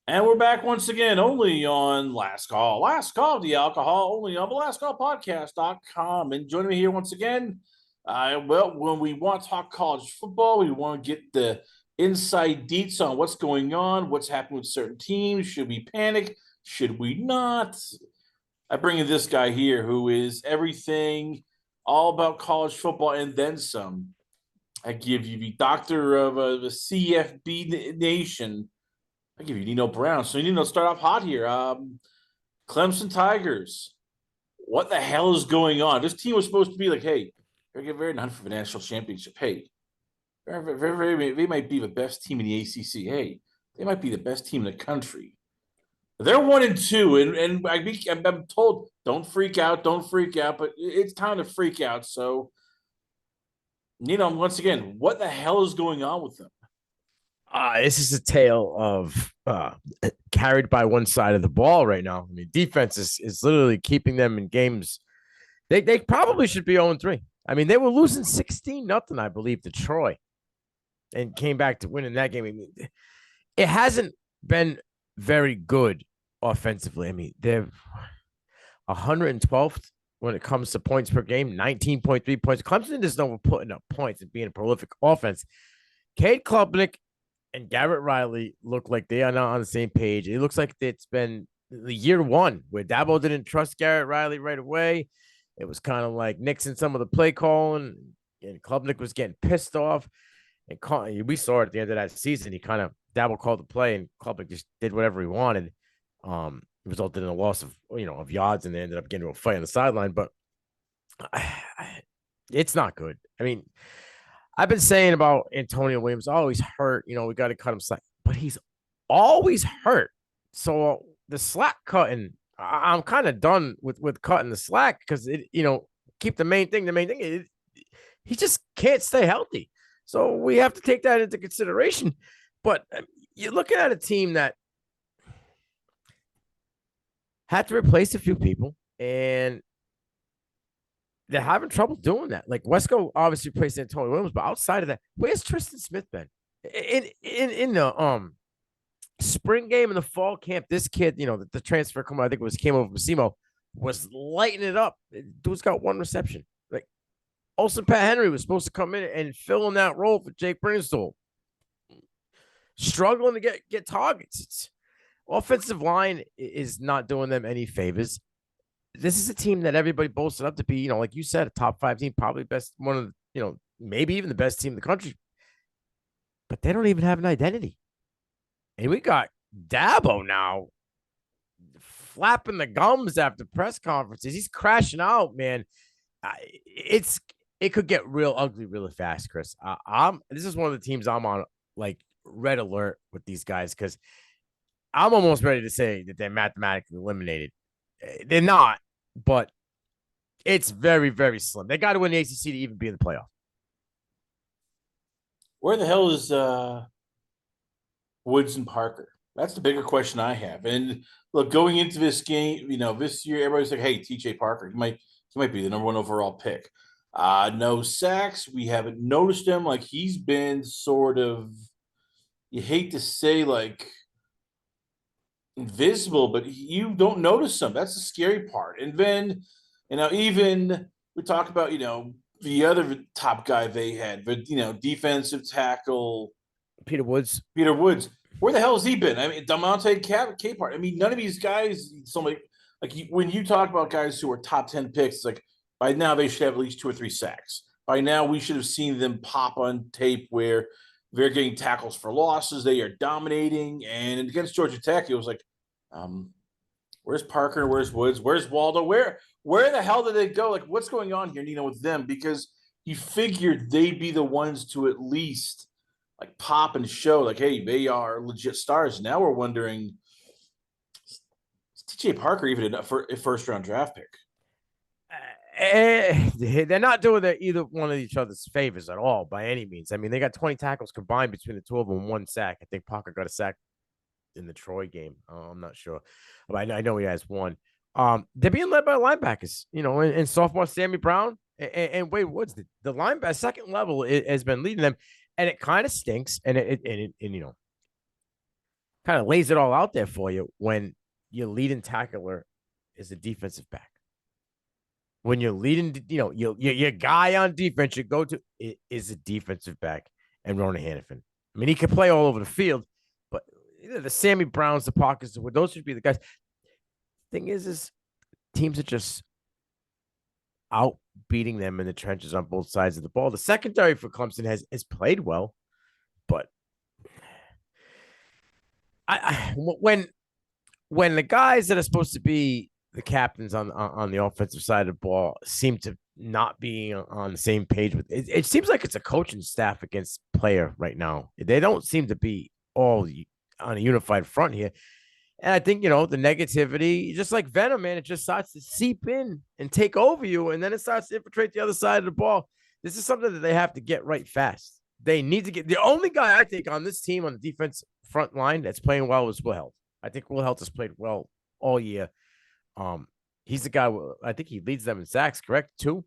And we're back once again, only on Last Call. Last Call of the Alcohol, only on the lastcallpodcast.com. And joining me here once again, when we want to talk college football, we want to get the inside deets on what's going on, what's happening with certain teams. Should we panic? Should we not? I bring in this guy here who is everything all about college football and then some. I give you the doctor of the CFB nation. I give you Nino Brown. So Nino, start off hot here. Clemson Tigers. What the hell is going on? This team was supposed to be like, hey, they're getting very non for the national championship. Hey, they might be the best team in the ACC. Hey, they might be the best team in the country. They're 1-2, and I'm told don't freak out, but it's time to freak out. So, Nino, once again, what the hell is going on with them? This is a tale of carried by one side of the ball right now. I mean, defense is literally keeping them in games. They probably should be 0-3. I mean, they were losing 16-0, I believe, to Troy, and came back to winning that game. I mean, it hasn't been very good offensively. I mean, they're 112th when it comes to points per game, 19.3 points. Clemson is known for putting up points and being a prolific offense. Cade Klubnik and Garrett Riley look like they are not on the same page. It looks like it's been the year one where Dabo didn't trust Garrett Riley right away. It was kind of like Nixon some of the play calling, and Klubnik was getting pissed off. And we saw it at the end of that season. Dabo called the play, and Klubnik just did whatever he wanted. It resulted in a loss of yards, and they ended up getting into a fight on the sideline. But it's not good. I mean, I've been saying about Antonio Williams, he's hurt. We got to cut him slack, but he's always hurt. So the slack cutting, I'm kind of done with cutting the slack because keep the main thing. The main thing, he just can't stay healthy. So we have to take that into consideration. But you're looking at a team that had to replace a few people, and they're having trouble doing that. Like Wesco obviously replaced Antonio Williams, but outside of that, where's Tristan Smith been? In the spring game and the fall camp, this kid, the transfer came over from SEMO, was lighting it up. Dude's got one reception. Like Olsen Pat Henry was supposed to come in and fill in that role for Jake Brinstall. Struggling to get targets. It's offensive line is not doing them any favors. This is a team that everybody boasted up to be, like you said, a top 5 team, probably best, one of the, maybe even the best team in the country. But they don't even have an identity. And we got Dabo now flapping the gums after press conferences. He's crashing out, man. It could get real ugly really fast, Chris. This is one of the teams I'm on, like, red alert with these guys, because I'm almost ready to say that they're mathematically eliminated. They're not, but it's very, very slim. They got to win the ACC to even be in the playoff. Where the hell is Woods and Parker? That's the bigger question I have. And look, going into this game, this year, everybody's like, hey, TJ Parker, he might be the number 1 overall pick. No sacks. We haven't noticed him. Like, he's been sort of, you hate to say, like, invisible, but you don't notice him. That's the scary part. And then, even we talk about, the other top guy they had, but, defensive tackle Peter Woods. Where the hell has he been? I mean, Damonte Capart. I mean, none of these guys. Somebody when you talk about guys who are top 10 picks, like by now they should have at least 2 or 3 sacks. By now we should have seen them pop on tape where they're getting tackles for losses. They are dominating. And against Georgia Tech, it was like, where's Parker? Where's Woods? Where's Waldo? Where the hell did they go? Like, what's going on here, with them? Because you figured they'd be the ones to at least like pop and show, like, hey, they are legit stars. Now we're wondering, is TJ Parker even a first-round draft pick? They're not doing either one of each other's favors at all by any means. I mean, they got 20 tackles combined between the 2 of them, 1 sack. I think Parker got a sack in the Troy game. I'm not sure, but I know he has 1. They're being led by linebackers, and sophomore Sammy Brown and Wade Woods. The linebacker second level has been leading them, and it kind of stinks. And kind of lays it all out there for you when your leading tackler is a defensive back. When you're leading, your guy on defense, your go-to is a defensive back, and Ronan Hannafin. I mean, he can play all over the field, but the Sammy Browns, the Parkers, those should be the guys. Thing is teams are just out beating them in the trenches on both sides of the ball. The secondary for Clemson has played well, but when the guys that are supposed to be the captains on the offensive side of the ball seem to not be on the same page with it, it seems like it's a coaching staff against player right now. They don't seem to be all on a unified front here. And I think, the negativity, just like venom, man, it just starts to seep in and take over you. And then it starts to infiltrate the other side of the ball. This is something that they have to get right fast. They need to get the only guy I think on this team on the defense front line that's playing well is Will Held. I think Will Held has played well all year. He's the guy, I think he leads them in sacks, correct? 2,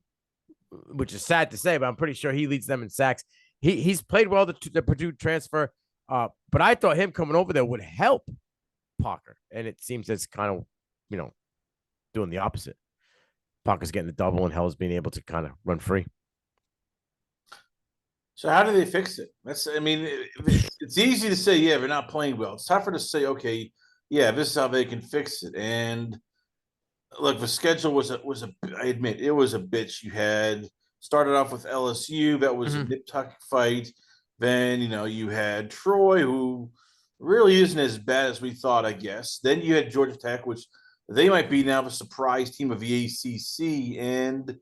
which is sad to say, but I'm pretty sure he leads them in sacks. He's played well, the Purdue transfer. But I thought him coming over there would help Parker, and it seems it's kind of, doing the opposite. Parker's getting the double, and Hell's being able to kind of run free. So how do they fix it? It's easy to say, yeah, they're not playing well. It's tougher to say, okay, yeah, this is how they can fix it. And look, the schedule was I admit it was a bitch. You had started off with LSU, that was a nip tuck fight. Then you had Troy, who really isn't as bad as we thought, I guess. Then you had Georgia Tech, which they might be now the surprise team of the ACC, and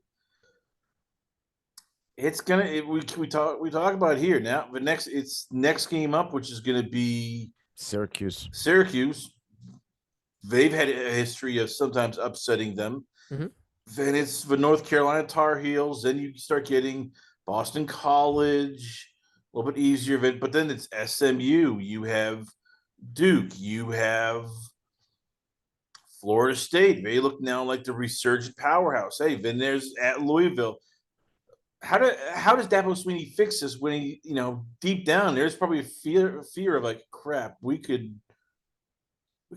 it's gonna. We talk about it here now. It's next game up, which is gonna be Syracuse. They've had a history of sometimes upsetting them. Mm-hmm. Then it's the North Carolina Tar Heels. Then you start getting Boston College, a little bit easier. But then it's SMU. You have Duke. You have Florida State. They look now like the resurgent powerhouse. Hey, then there's at Louisville. How does Dabo Swinney fix this when he, deep down there's probably a fear of like, crap, we could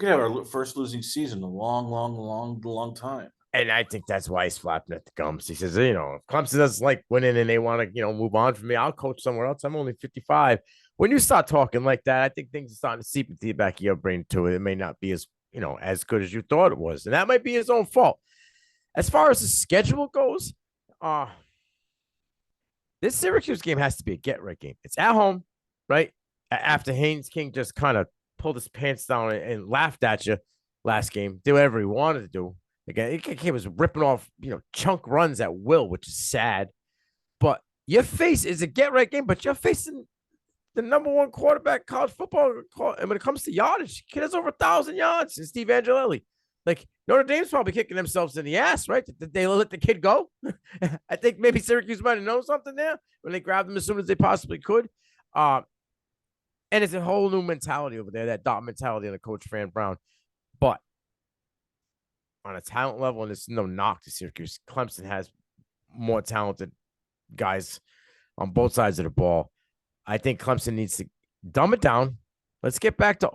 have our first losing season in a long time. And I think that's why he's flapping at the gums. He says, if Clemson doesn't like winning and they want to, move on from me, I'll coach somewhere else. I'm only 55. When you start talking like that, I think things are starting to seep into the back of your brain too. It may not be as, as good as you thought it was. And that might be his own fault. As far as the schedule goes, this Syracuse game has to be a get-right game. It's at home, right? After Haynes King just kind of pulled his pants down and laughed at you last game, did whatever he wanted to do. Again, he was ripping off, chunk runs at will, which is sad. But your face is a get-right game, but you're facing the number one quarterback college football. And when it comes to yardage, kid has over 1,000 yards. And Steve Angelelli. Like, Notre Dame's probably kicking themselves in the ass, right? Did they let the kid go? I think maybe Syracuse might have known something there when they grabbed him as soon as they possibly could. And it's a whole new mentality over there, that dot mentality on the coach, Fran Brown. But on a talent level, and it's no knock to Syracuse, Clemson has more talented guys on both sides of the ball. I think Clemson needs to dumb it down. Let's get back to,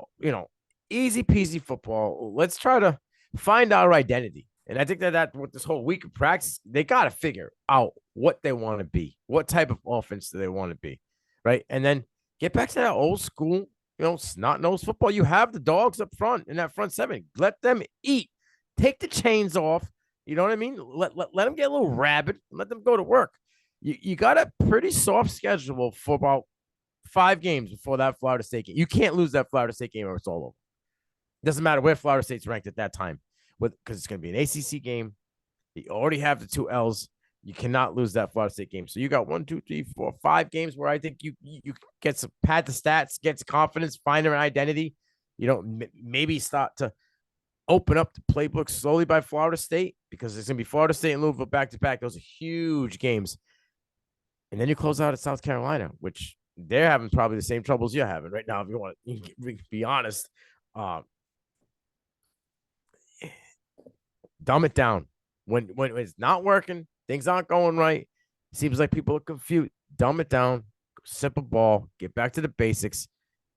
easy peasy football. Let's try to find our identity. And I think that with this whole week of practice, they got to figure out what they want to be. What type of offense do they want to be, right? And then get back to that old school, snot-nosed football. You have the dogs up front in that front seven. Let them eat. Take the chains off. You know what I mean? Let them get a little rabid. Let them go to work. You got a pretty soft schedule for about 5 games before that Florida State game. You can't lose that Florida State game or it's all over. It doesn't matter where Florida State's ranked at that time, because it's going to be an ACC game. You already have the 2 L's. You cannot lose that Florida State game. So you got 1, 2, 3, 4, 5 games where I think you get some pad the stats, get some confidence, find an identity. Maybe start to open up the playbook slowly by Florida State, because it's going to be Florida State and Louisville back to back. Those are huge games. And then you close out at South Carolina, which they're having probably the same troubles you're having right now. If you want to be honest, dumb it down. When it's not working, things aren't going right. Seems like people are confused. Dumb it down. Simple ball. Get back to the basics.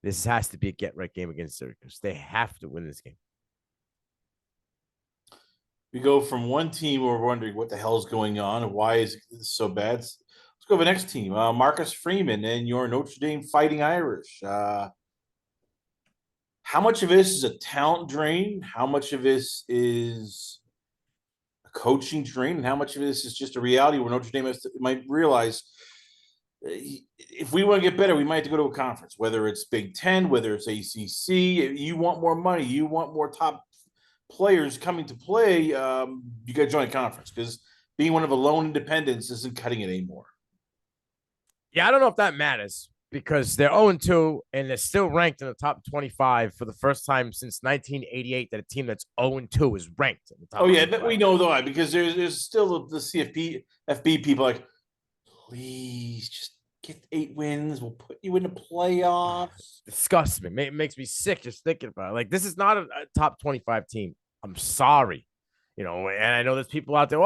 This has to be a get-right game against Syracuse. They have to win this game. We go from one team where we're wondering what the hell is going on and why is this so bad. Let's go to the next team. Marcus Freeman and your Notre Dame Fighting Irish. How much of this is a talent drain? How much of this is a coaching drain? And how much of this is just a reality where Notre Dame might realize if we want to get better, we might have to go to a conference, whether it's Big Ten, whether it's ACC. You want more money, you want more top players coming to play. You got to join a conference because being one of the lone independents isn't cutting it anymore. Yeah, I don't know if that matters because they're 0-2 and they're still ranked in the top 25 for the first time since 1988 that a team that's 0-2 is ranked in the top. Oh yeah, but we know though because there's still the CFB FB people like, please just get 8 wins. We'll put you in the playoffs. Disgusts me. It makes me sick just thinking about it. Like, this is not a top 25 team. I'm sorry. And I know there's people out there.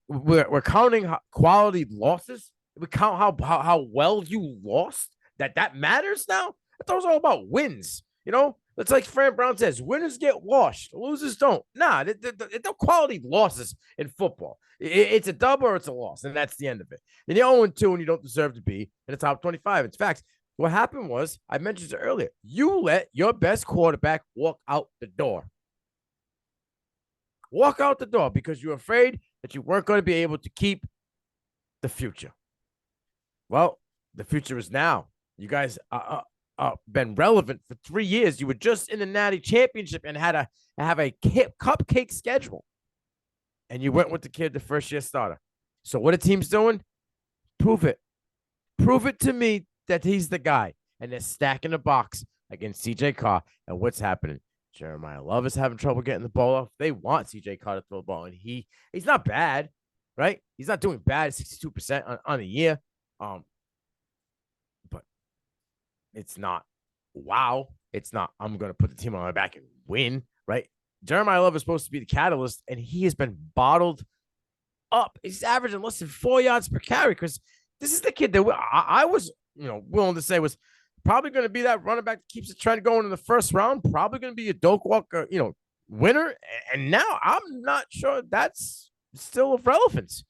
We're counting quality losses. We count how well you lost. That matters now. I thought it was all about wins. It's like Fran Brown says, winners get washed, losers don't. Nah, there's no quality losses in football. It's a dub or it's a loss, and that's the end of it. Then you're 0-2 and you don't deserve to be in the top 25. It's facts. What happened was, I mentioned it earlier, you let your best quarterback walk out the door. Walk out the door because you're afraid that you weren't going to be able to keep the future. Well, the future is now. You guys been relevant for 3 years. You were just in the Natty Championship and had to have a cupcake schedule. And you went with the kid, the first-year starter. So what are teams doing? Prove it. Prove it to me that he's the guy. And they're stacking the box against C.J. Carr. And what's happening? Jeremiah Love is having trouble getting the ball off. They want C.J. Carr to throw the ball. And he's not bad, right? He's not doing bad, 62% on the year. But it's not wow. It's not I'm going to put the team on my back and win, right? Jeremiah Love is supposed to be the catalyst, and he has been bottled up. He's averaging less than 4 yards per carry because this is the kid that I was willing to say was probably going to be that running back that keeps the trend going in the first round, probably going to be a Doak Walker, winner. And now I'm not sure that's still of relevance.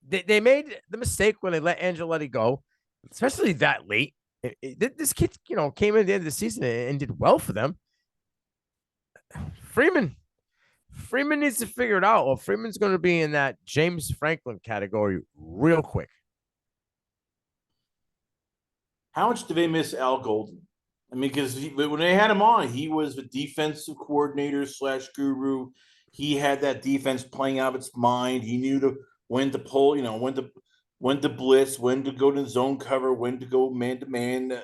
They made the mistake when they let Angeletti go, especially that late. This kid, came in at the end of the season and did well for them. Freeman needs to figure it out, or Freeman's going to be in that James Franklin category real quick. How much do they miss Al Golden? I mean, because when they had him on, he was the defensive coordinator / guru. He had that defense playing out of its mind. He knew when to pull, when to blitz, when to go to zone cover, when to go man to man.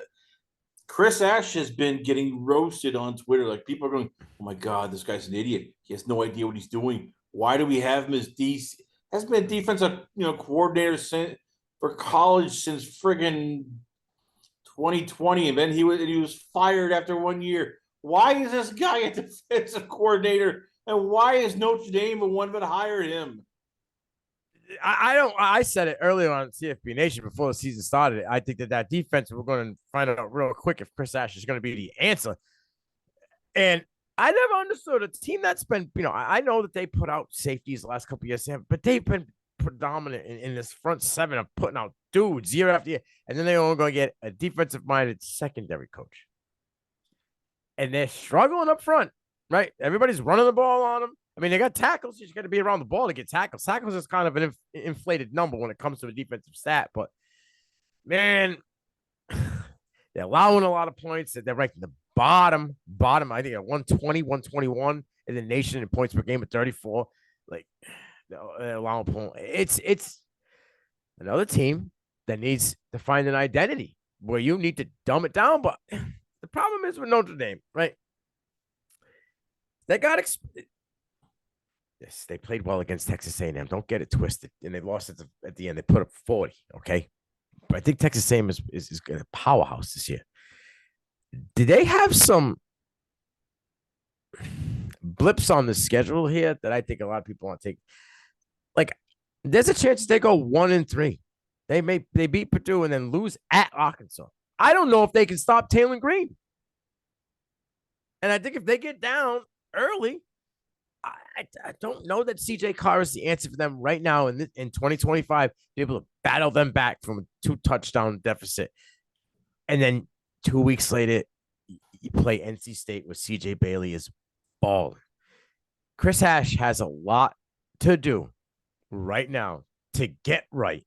Chris Ash has been getting roasted on Twitter. Like, people are going, "Oh my God, this guy's an idiot. He has no idea what he's doing. Why do we have him as DC? Hasn't been a defensive, coordinator for college since friggin' 2020, and then he was fired after 1 year. Why is this guy a defensive coordinator, and why is Notre Dame the one that hired him?" I said it earlier on CFB Nation before the season started. I think that defense, we're going to find out real quick if Chris Ash is going to be the answer. And I never understood a team that's been, I know that they put out safeties the last couple of years, but they've been predominant in this front seven of putting out dudes year after year. And then they're only going to get a defensive-minded secondary coach. And they're struggling up front, right? Everybody's running the ball on them. I mean, they got tackles. You just got to be around the ball to get tackles. Tackles is kind of an inflated number when it comes to a defensive stat. But, man, they're allowing a lot of points. They're ranked in the bottom, I think, at 120, 121 in the nation in points per game at 34. Like, they're allowing points. It's another team that needs to find an identity where you need to dumb it down. But the problem is with Notre Dame, right? They got yes, they played well against Texas A&M. Don't get it twisted. And they lost at the end. They put up 40, okay? But I think Texas A&M is a powerhouse this year. Did they have some blips on the schedule here that I think a lot of people want to take? Like, there's a chance they go 1-3. They beat Purdue and then lose at Arkansas. I don't know if they can stop Taylor Green. And I think if they get down early, I don't know that CJ Carr is the answer for them right now in 2025 to be able to battle them back from a 2-touchdown deficit. And then 2 weeks later, you play NC State where CJ Bailey is balling. Chris Hash has a lot to do right now to get right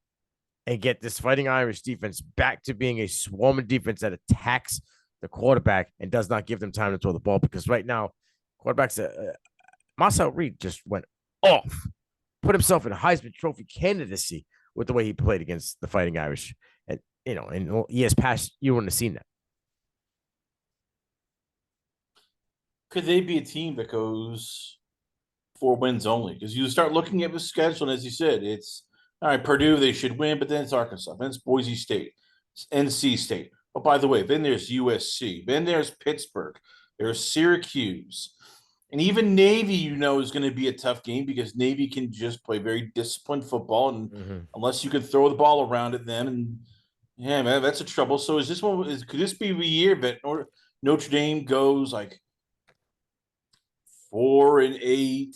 and get this Fighting Irish defense back to being a swarming defense that attacks the quarterback and does not give them time to throw the ball. Because right now, quarterbacks, Marcel Reed just went off, put himself in Heisman Trophy candidacy with the way he played against the Fighting Irish. And, in years past, you wouldn't have seen that. Could they be a team that goes 4 wins only? Because you start looking at the schedule, and as you said, it's all right, Purdue, they should win, but then it's Arkansas, then it's Boise State, it's NC State. Oh, by the way, then there's USC, then there's Pittsburgh, there's Syracuse, and even Navy, is going to be a tough game because Navy can just play very disciplined football, and unless you can throw the ball around at them, and yeah, man, that's a trouble. So could this be the year that Notre Dame goes like 4-8,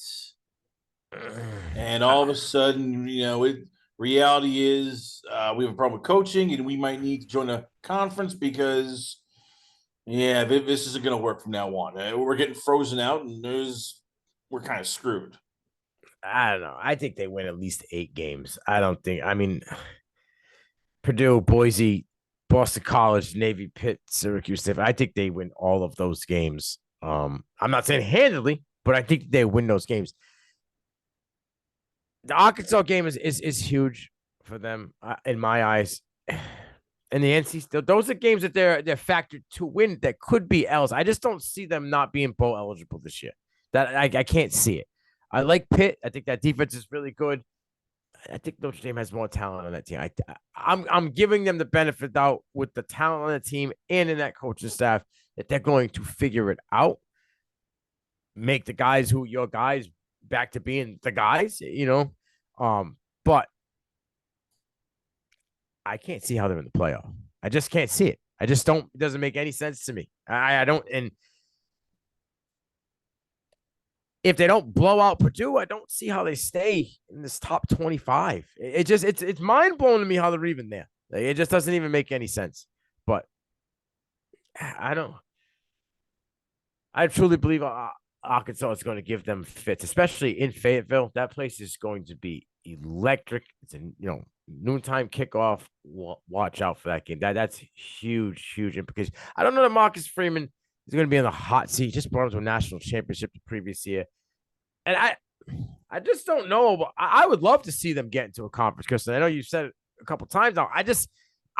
and all of a sudden, reality is we have a problem with coaching, and we might need to join a conference because, this isn't going to work from now on. We're getting frozen out, and we're kind of screwed. I don't know. I think they win at least 8 games. Purdue, Boise, Boston College, Navy, Pitt, Syracuse. I think they win all of those games. I'm not saying handily, but I think they win those games. The Arkansas game is huge for them in my eyes. And the NC, those are games that they're factored to win that could be L's. I just don't see them not being bowl eligible this year. That I can't see it. I like Pitt. I think that defense is really good. I think Notre Dame has more talent on that team. I'm giving them the benefit out with the talent on the team and in that coaching staff that they're going to figure it out, make the guys who your guys back to being the guys, but I can't see how they're in the playoff. I just can't see it. I just don't. It doesn't make any sense to me. I don't. And if they don't blow out Purdue, I don't see how they stay in this top 25. It's mind blowing to me how they're even there. It just doesn't even make any sense. But I truly believe Arkansas is going to give them fits, especially in Fayetteville. That place is going to be electric. It's a noontime kickoff. Watch out for that game. That's huge implication. I don't know that Marcus Freeman is going to be in the hot seat. He just brought him to a national championship the previous year. And I just don't know. But I would love to see them get into a conference, Kristen. I know you've said it a couple times now. I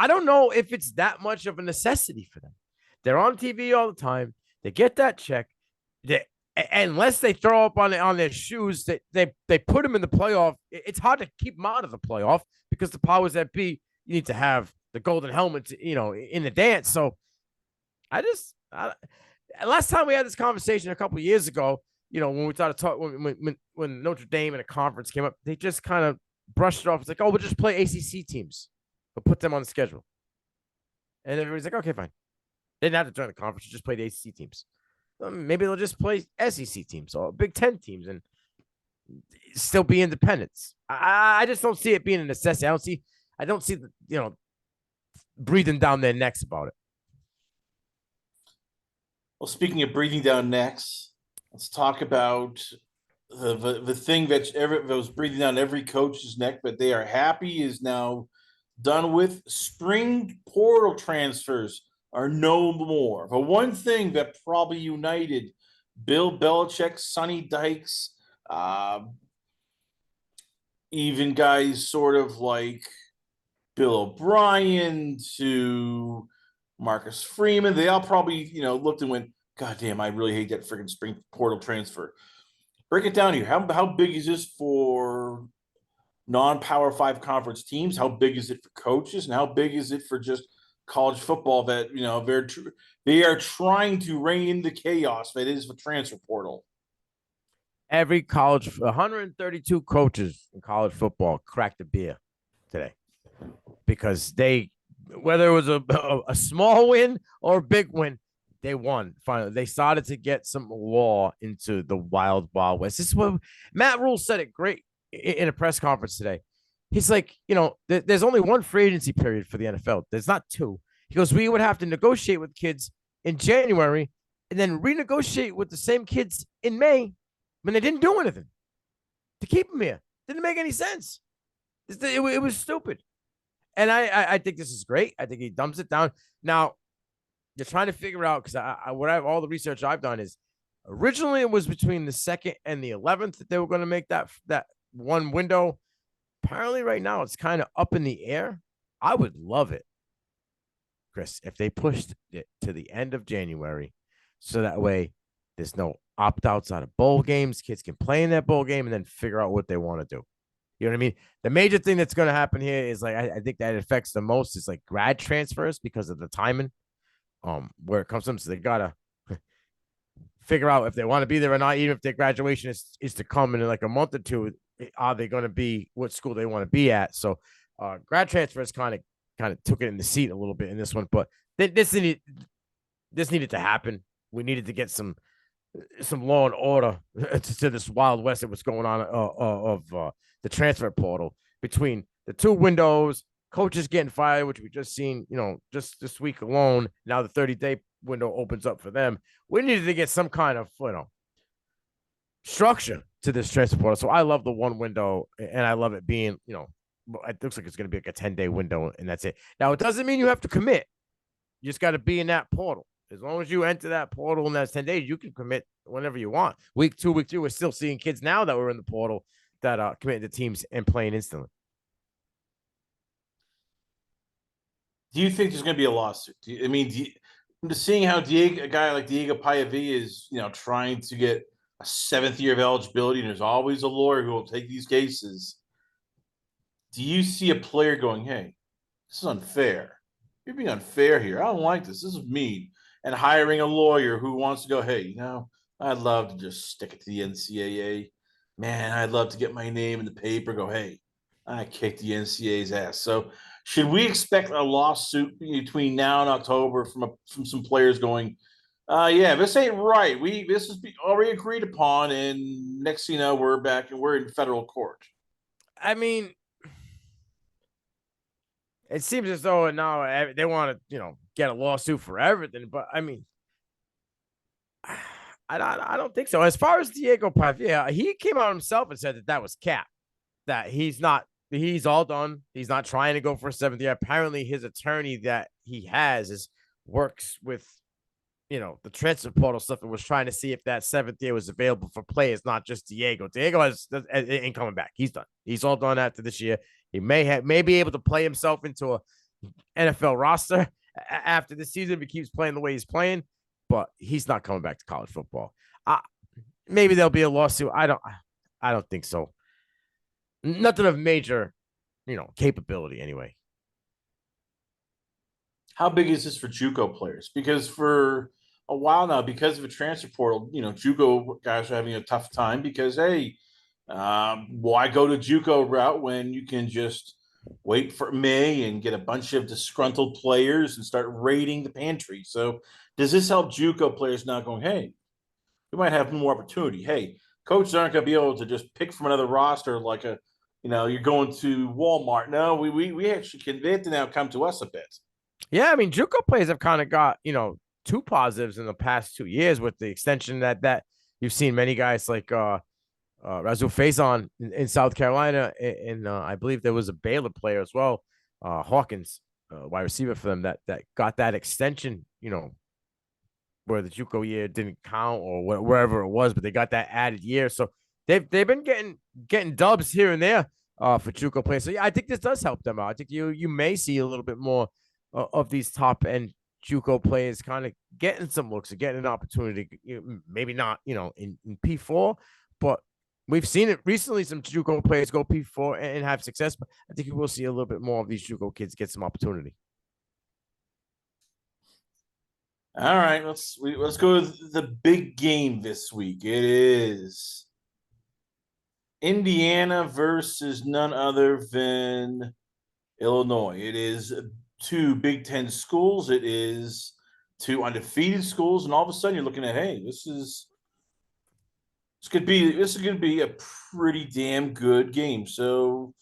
don't know if it's that much of a necessity for them. They're on TV all the time. They get that check. Unless they throw up on their shoes, they put them in the playoff. It's hard to keep them out of the playoff because the powers that be, you need to have the golden helmets, in the dance. So last time we had this conversation a couple of years ago, when we started talking, when Notre Dame and a conference came up, they just kind of brushed it off. It's like, oh, we'll just play ACC teams, but put them on the schedule. And everybody's like, okay, fine. They didn't have to join the conference; just play the ACC teams. Maybe they'll just play SEC teams or Big Ten teams and still be independents. I just don't see it being a necessity. I don't see breathing down their necks about it. Well, speaking of breathing down necks, let's talk about the thing that was breathing down every coach's neck, but they are happy is now done with. Spring portal transfers are no more. The one thing that probably united Bill Belichick, Sonny Dykes, even guys sort of like Bill O'Brien to Marcus Freeman, they all probably, looked and went, God damn, I really hate that freaking spring portal transfer. Break it down here. How big is this for non-Power 5 conference teams? How big is it for coaches? And how big is it for just college football that, they are trying to rein in the chaos that is the transfer portal? Every 132 coaches in college football cracked a beer today because they whether it was a small win or a big win, they won. Finally, they started to get some law into the wild west. This is what Matt Rule said it great in a press conference today. He's like, there's only one free agency period for the NFL. There's not two. He goes, we would have to negotiate with kids in January and then renegotiate with the same kids in May when they didn't do anything to keep them here. Didn't make any sense. It was stupid. And I think this is great. I think he dumps it down. Now, they're trying to figure out, because all the research I've done is originally it was between the 2nd and the 11th that they were going to make that one window. Apparently right now it's kind of up in the air. I would love it, Chris, if they pushed it to the end of January, so that way there's no opt-outs out of bowl games. Kids can play in that bowl game and then figure out what they want to do. You know what I mean? The major thing that's going to happen here is, like, I think that affects the most is like grad transfers because of the timing, where it comes from. So they got to figure out if they want to be there or not, even if their graduation is to come in like a month or two. Are they going to be what school they want to be at? So grad transfers kind of took it in the seat a little bit in this one, but this needed to happen. We needed to get some law and order to this Wild West that was going on of the transfer portal between the two windows, coaches getting fired, which we just seen, just this week alone. Now the 30-day window opens up for them. We needed to get some kind of, structure to this transfer portal. So I love the one window, and I love it being, it looks like it's going to be like a 10-day window, and that's it. Now, it doesn't mean you have to commit. You just got to be in that portal. As long as you enter that portal in that 10 days, you can commit whenever you want. Week 2, we're still seeing kids now that were in the portal that are committing to teams and playing instantly. Do you think there's going to be a lawsuit? I'm just seeing how a guy like Diego Paiva is, trying to get a 7th year of eligibility, and there's always a lawyer who will take these cases. Do you see a player going, hey, this is unfair? You're being unfair here. I don't like this. This is mean. And hiring a lawyer who wants to go, hey, I'd love to just stick it to the NCAA. Man, I'd love to get my name in the paper, go, hey, I kicked the NCAA's ass. So should we expect a lawsuit between now and October from some players going, yeah, this ain't right. This is already agreed upon, and next thing you know, we're back and we're in federal court. I mean, it seems as though now they want to, get a lawsuit for everything. But I mean, I don't think so. As far as Diego Paiva, he came out himself and said that was cap. That he's all done. He's not trying to go for a 7th year. Apparently, his attorney that he has works with, the transfer portal stuff, and was trying to see if that 7th year was available for players, not just Diego. Diego ain't coming back. He's done. He's all done after this year. He may be able to play himself into a NFL roster after this season if he keeps playing the way he's playing, but he's not coming back to college football. Maybe there'll be a lawsuit. I don't think so. Nothing of major, capability anyway. How big is this for JUCO players? Because for a while now, because of a transfer portal, JUCO guys are having a tough time because, hey, why go to JUCO route when you can just wait for May and get a bunch of disgruntled players and start raiding the pantry? So does this help JUCO players now going, hey, we might have more opportunity? Hey, coaches aren't going to be able to just pick from another roster like you're going to Walmart. No, we actually can. They have to now come to us a bit. Yeah, I mean, JUCO players have kind of got, two positives in the past 2 years with the extension that you've seen many guys like Razul Faison in South Carolina, and I believe there was a Baylor player as well, Hawkins, wide receiver for them that got that extension, where the JUCO year didn't count or wherever it was, but they got that added year. So they've been getting dubs here and there for JUCO players. So yeah, I think this does help them out. I think you may see a little bit more of these top end JUCO players kind of getting some looks and getting an opportunity. Maybe not, in P4, but we've seen it recently. Some JUCO players go P4 and have success. But I think we will see a little bit more of these JUCO kids get some opportunity. All right, let's go to the big game this week. It is Indiana versus none other than Illinois. It is two Big Ten schools. It is two undefeated schools, and all of a sudden you're looking at, hey, this could be a pretty damn good game. So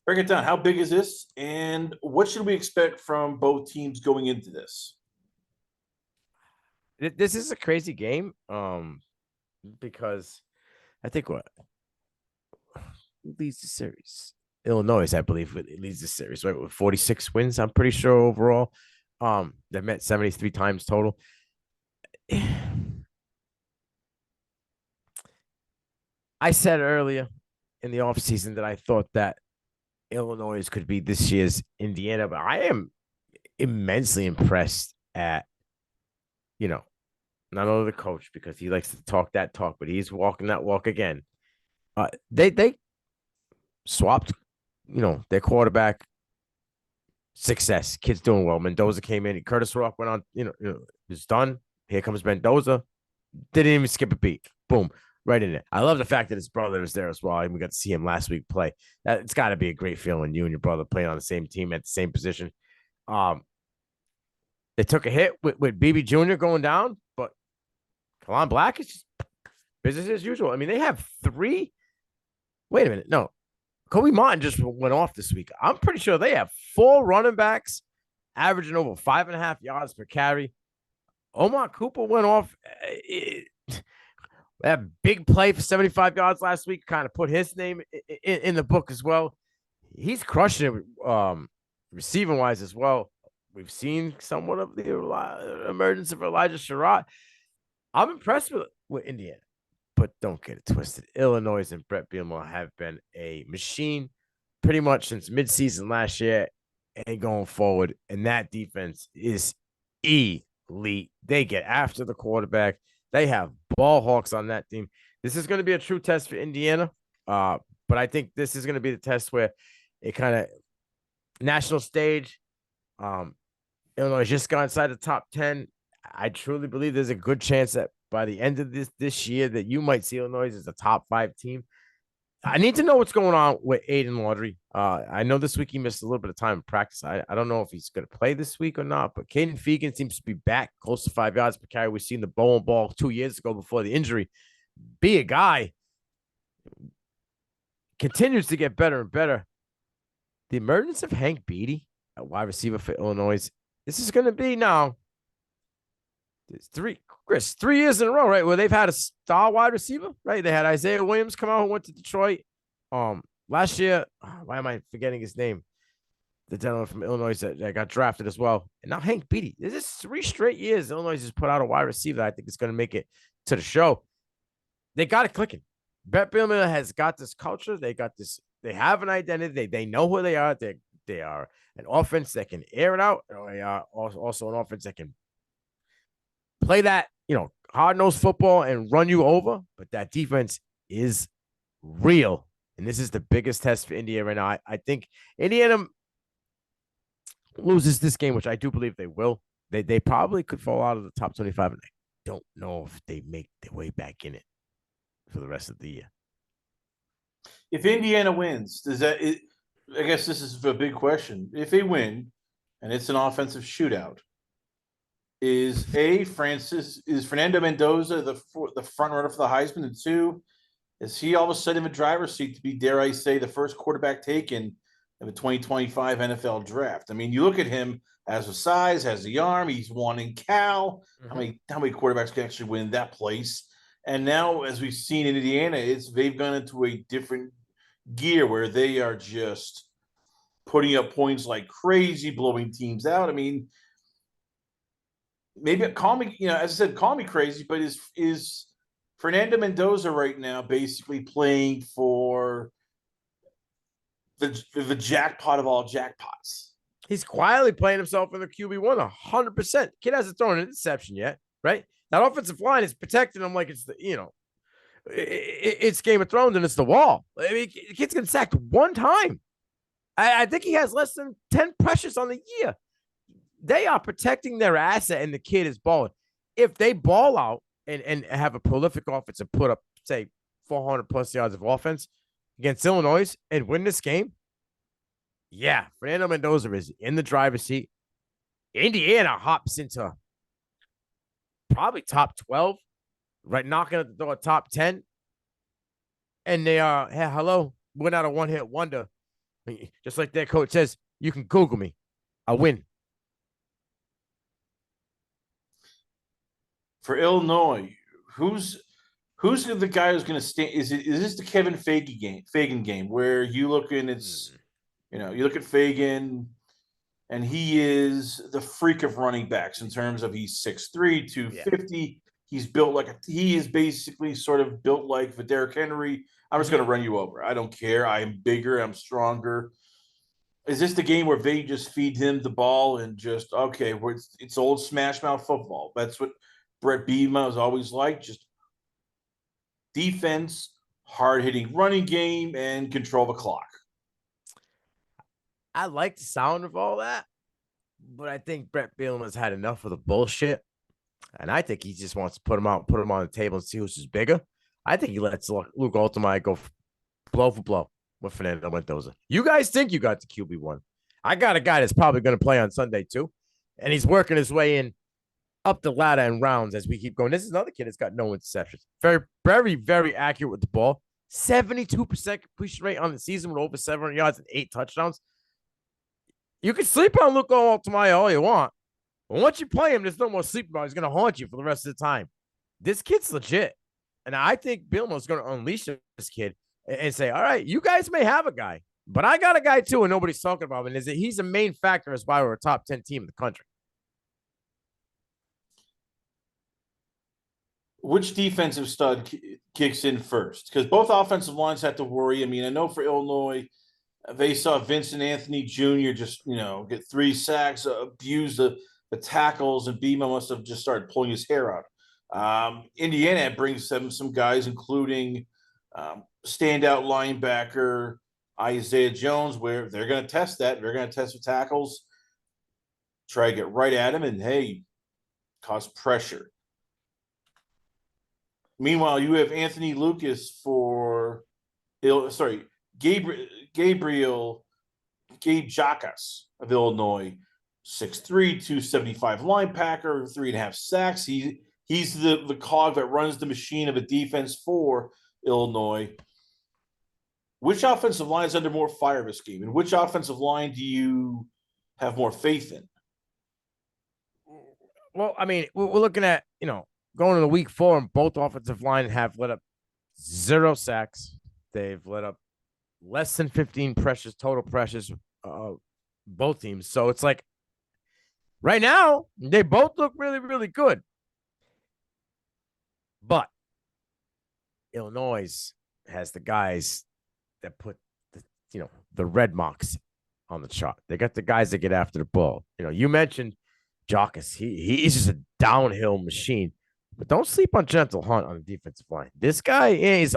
break it down. How big is this, and what should we expect from both teams going into this? This is a crazy game. Because I think what leads the series, Illinois, I believe, leads the series, right, with 46 wins. I'm pretty sure overall. They met 73 times total. I said earlier in the offseason that I thought that Illinois could be this year's Indiana, but I am immensely impressed at, not only the coach, because he likes to talk that talk, but he's walking that walk again. They swapped, their quarterback. Success, kids doing well. Mendoza came in. Curtis Rock went on. It's done. Here comes Mendoza. Didn't even skip a beat. Boom, right in it. I love the fact that his brother was there as well. And we got to see him last week play. It's got to be a great feeling, you and your brother playing on the same team at the same position. They took a hit with BB Jr. going down, but Kalon Black is just business as usual. I mean, they have three. Wait a minute. No, Kobe Martin just went off this week. I'm pretty sure they have 4 running backs averaging over 5.5 yards per carry. Omar Cooper went off. That big play for 75 yards last week kind of put his name in the book as well. He's crushing it receiving wise as well. We've seen somewhat of the emergence of Elijah Sherrod. I'm impressed with Indiana, but don't get it twisted. Illinois and Brett Bielema have been a machine pretty much since midseason last year and going forward. And that defense is elite. They get after the quarterback. They have ball hawks on that team. This is going to be a true test for Indiana. But I think this is going to be the test where it kind of national stage. Illinois just got inside the top 10. I truly believe there's a good chance that by the end of this year that you might see Illinois as a top 5 team. I need to know what's going on with Aiden Laundry. I know this week he missed a little bit of time in practice. I don't know if he's going to play this week or not, but Caden Fegan seems to be back close to 5 yards per carry. We've seen the Bowen ball 2 years ago before the injury. Be a guy. Continues to get better and better. The emergence of Hank Beatty at wide receiver for Illinois. This is going to be now. It's 3 years in a row, right? Where they've had a star wide receiver, right? They had Isaiah Williams come out who went to Detroit. Last year, why am I forgetting his name? The gentleman from Illinois that got drafted as well. And now Hank Beatty. This is 3 straight years Illinois has put out a wide receiver that I think is going to make it to the show. They got it clicking. Brett Bielema has got this culture. They got this. They have an identity. They know who they are. They are an offense that can air it out. They are also an offense that can play that, hard-nosed football and run you over. But that defense is real. And this is the biggest test for Indiana right now. I think Indiana loses this game, which I do believe they will. They probably could fall out of the top 25, and I don't know if they make their way back in it for the rest of the year. If Indiana wins, I guess this is a big question. If they win, and it's an offensive shootout, is Fernando Mendoza the front runner for the Heisman? And 2, is he all of a sudden in the driver's seat to be, dare I say, the first quarterback taken in the 2025 NFL draft? I mean, you look at him, has the size, has the arm, he's won in Cal. Mm-hmm. How many quarterbacks can actually win that place? And now, as we've seen in Indiana, they've gone into a different gear where they are just putting up points like crazy, blowing teams out. I mean, maybe call me, as I said, call me crazy, but is Fernando Mendoza right now basically playing for the jackpot of all jackpots? He's quietly playing himself in the QB1 100%. Kid hasn't thrown an interception yet, right? That offensive line is protecting him like it's it's Game of Thrones and it's the wall. I mean, the kid's getting sacked 1 time. I think he has less than 10 pressures on the year. They are protecting their asset, and the kid is balling. If they ball out and have a prolific offense and put up, say, 400 plus yards of offense against Illinois and win this game, Yeah, Fernando Mendoza is in the driver's seat. Indiana hops into probably top 12, right, knocking at the door, top 10. And they are, hey, hello, we're not a one-hit wonder. Just like their coach says, you can Google me. I win. For Illinois, who's the guy who's going to stand? Is this the Kevin Feige game? Fagan game where you look and it's you look at Fagan and he is the freak of running backs in terms of he's 6'3", Yeah. 250. He's built he is basically sort of built like the Derrick Henry. I'm just going to run you over. I don't care. I am bigger. I'm stronger. Is this the game where they just feed him the ball and just okay? Where it's old smash mouth football. That's what Brett Bielema has always liked. Just defense, hard hitting running game, and control the clock. I like the sound of all that, but I think Brett Bielema's had enough of the bullshit. And I think he just wants to put him on the table and see who's bigger. I think he lets Luke Altmaier go blow for blow with Fernando Mendoza. You guys think you got the QB1. I got a guy that's probably going to play on Sunday too. And he's working his way in up the ladder in rounds as we keep going. This is another kid that's got no interceptions. Very, very, very accurate with the ball. 72% completion rate on the season with over 700 yards and 8 touchdowns. You can sleep on Luke Altmaier all you want. But once you play him, there's no more sleep about. He's going to haunt you for the rest of the time. This kid's legit. And I think Bielema's going to unleash this kid and say, all right, you guys may have a guy, but I got a guy too, and nobody's talking about him. And is that he's a main factor as why we're a top 10 team in the country. Which defensive stud kicks in first? Because both offensive lines have to worry. I mean, I know for Illinois, they saw Vincent Anthony Jr. just, get 3 sacks, abuse the tackles, and Bielema must have just started pulling his hair out. Indiana brings them some guys, including standout linebacker Isaiah Jones, where they're going to test that. They're going to test the tackles, try to get right at him, and, hey, cause pressure. Meanwhile, you have Anthony Lucas Gabe Jacas of Illinois, 6'3", 275 linebacker, 3.5 sacks. He's the cog that runs the machine of a defense for Illinois. Which offensive line is under more fire this game? And which offensive line do you have more faith in? Well, I mean, we're looking at, going into week 4, and both offensive line have let up 0 sacks. They've let up less than 15 pressures, total pressures, both teams. So it's like right now, they both look really, really good. But Illinois has the guys that put the red marks on the chart. They got the guys that get after the ball. You mentioned Jacas. He's just a downhill machine. But don't sleep on Gentle Hunt on the defensive line. This guy is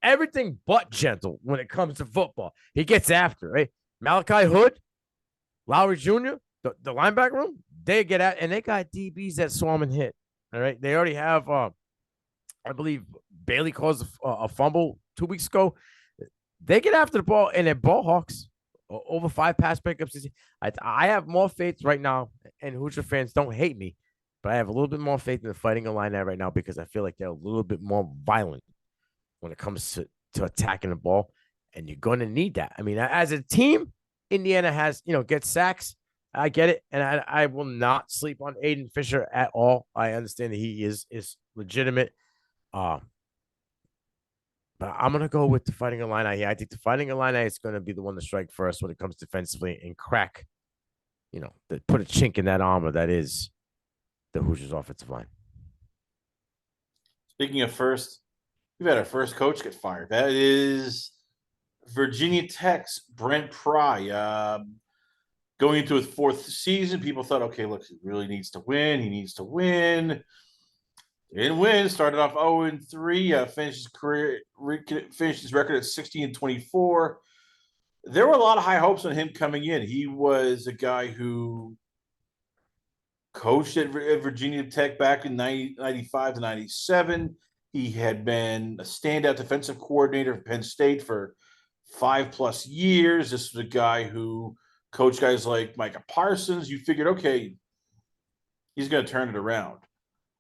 everything but gentle when it comes to football. He gets after, right? Malachi Hood, Lowry Jr., the linebacker room, they get at, and they got DBs that swarm and hit. All right. They already have, I believe, Bailey caused a fumble 2 weeks ago. They get after the ball, and they're ball hawks. Over 5 pass pickups. I have more faith right now, and Hoosier fans don't hate me, but I have a little bit more faith in the Fighting Illini right now because I feel like they're a little bit more violent when it comes to attacking the ball, and you're going to need that. I mean, as a team, Indiana has, gets sacks. I get it, and I will not sleep on Aiden Fisher at all. I understand that he is legitimate. But I'm going to go with the Fighting Illini here. I think the Fighting Illini is going to be the one to strike first when it comes defensively and crack, put a chink in that armor that is the Hoosiers offensive line. Speaking of first, we've had our first coach get fired. That is Virginia Tech's Brent Pry. Going into his 4th season, people thought, okay, look, he really needs to win. He needs to win. He didn't win. Started off 0-3. Finished his record at 16-24. There were a lot of high hopes on him coming in. He was a guy who coached at Virginia Tech back in 95 to 97. He had been a standout defensive coordinator for Penn State for 5+ years. This was a guy who coached guys like Micah Parsons. You figured, okay, he's going to turn it around.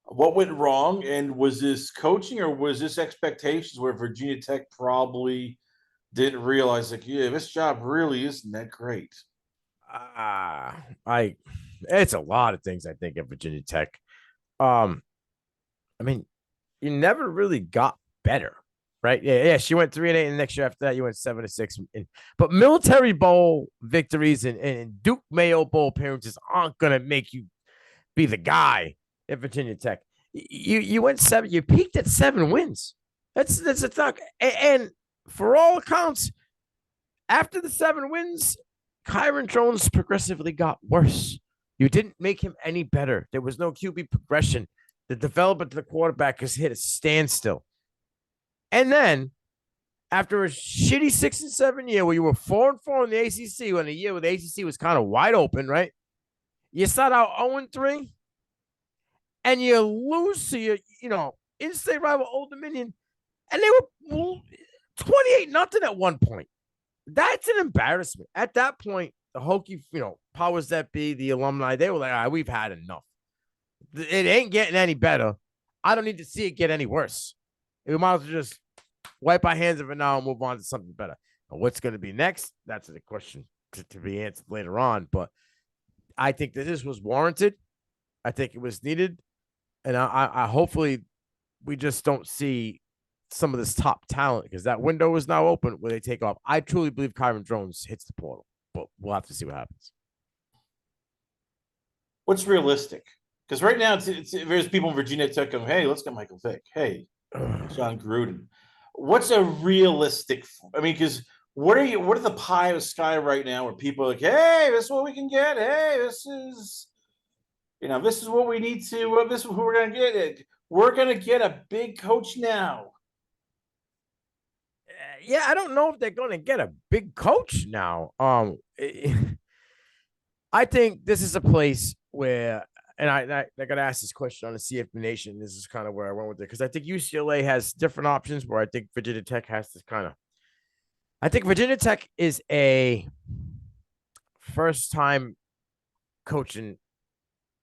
What went wrong? And was this coaching or was this expectations where Virginia Tech probably didn't realize, like, yeah, this job really isn't that great? I it's a lot of things I think at Virginia Tech. Um, I mean, you never really got better, right? Yeah. She went 3-8, and the next year after that, you went 7-6. But Military Bowl victories and Duke Mayo Bowl appearances aren't gonna make you be the guy at Virginia Tech. You went 7. You peaked at 7 wins. That's a thug. And for all accounts, after the 7 wins, Kyron Jones progressively got worse. You didn't make him any better. There was no QB progression. The development of the quarterback has hit a standstill. And then, after a shitty 6-7 year where you were 4-4 in the ACC, when the year where the ACC was kind of wide open, right? You start out 0-3, and you lose to your, in-state rival Old Dominion, and they were 28-0 at one point. That's an embarrassment. At that point, the Hokie, powers that be, the alumni, they were like, all right, we've had enough. It ain't getting any better. I don't need to see it get any worse. We might as well just wipe our hands of it now and move on to something better. And what's going to be next? That's a question to be answered later on. But I think that this was warranted. I think it was needed. And I hopefully we just don't see some of this top talent, because that window is now open where they take off. I truly believe Kyron Jones hits the portal, but we'll have to see what happens. What's realistic? Because right now, there's people in Virginia Tech going, hey, let's get Michael Vick. Hey, John Gruden. What's a realistic? I mean, because what are the pie of the sky right now where people are like, hey, this is what we can get. Hey, this is what we need to. This is who we're going to get. We're going to get a big coach now. Yeah, I don't know if they're going to get a big coach now. I think this is a place where, and I got to ask this question on the CFB Nation. This is kind of where I went with it, because I think UCLA has different options where I think Virginia Tech has to kind of. I think Virginia Tech is a first-time coaching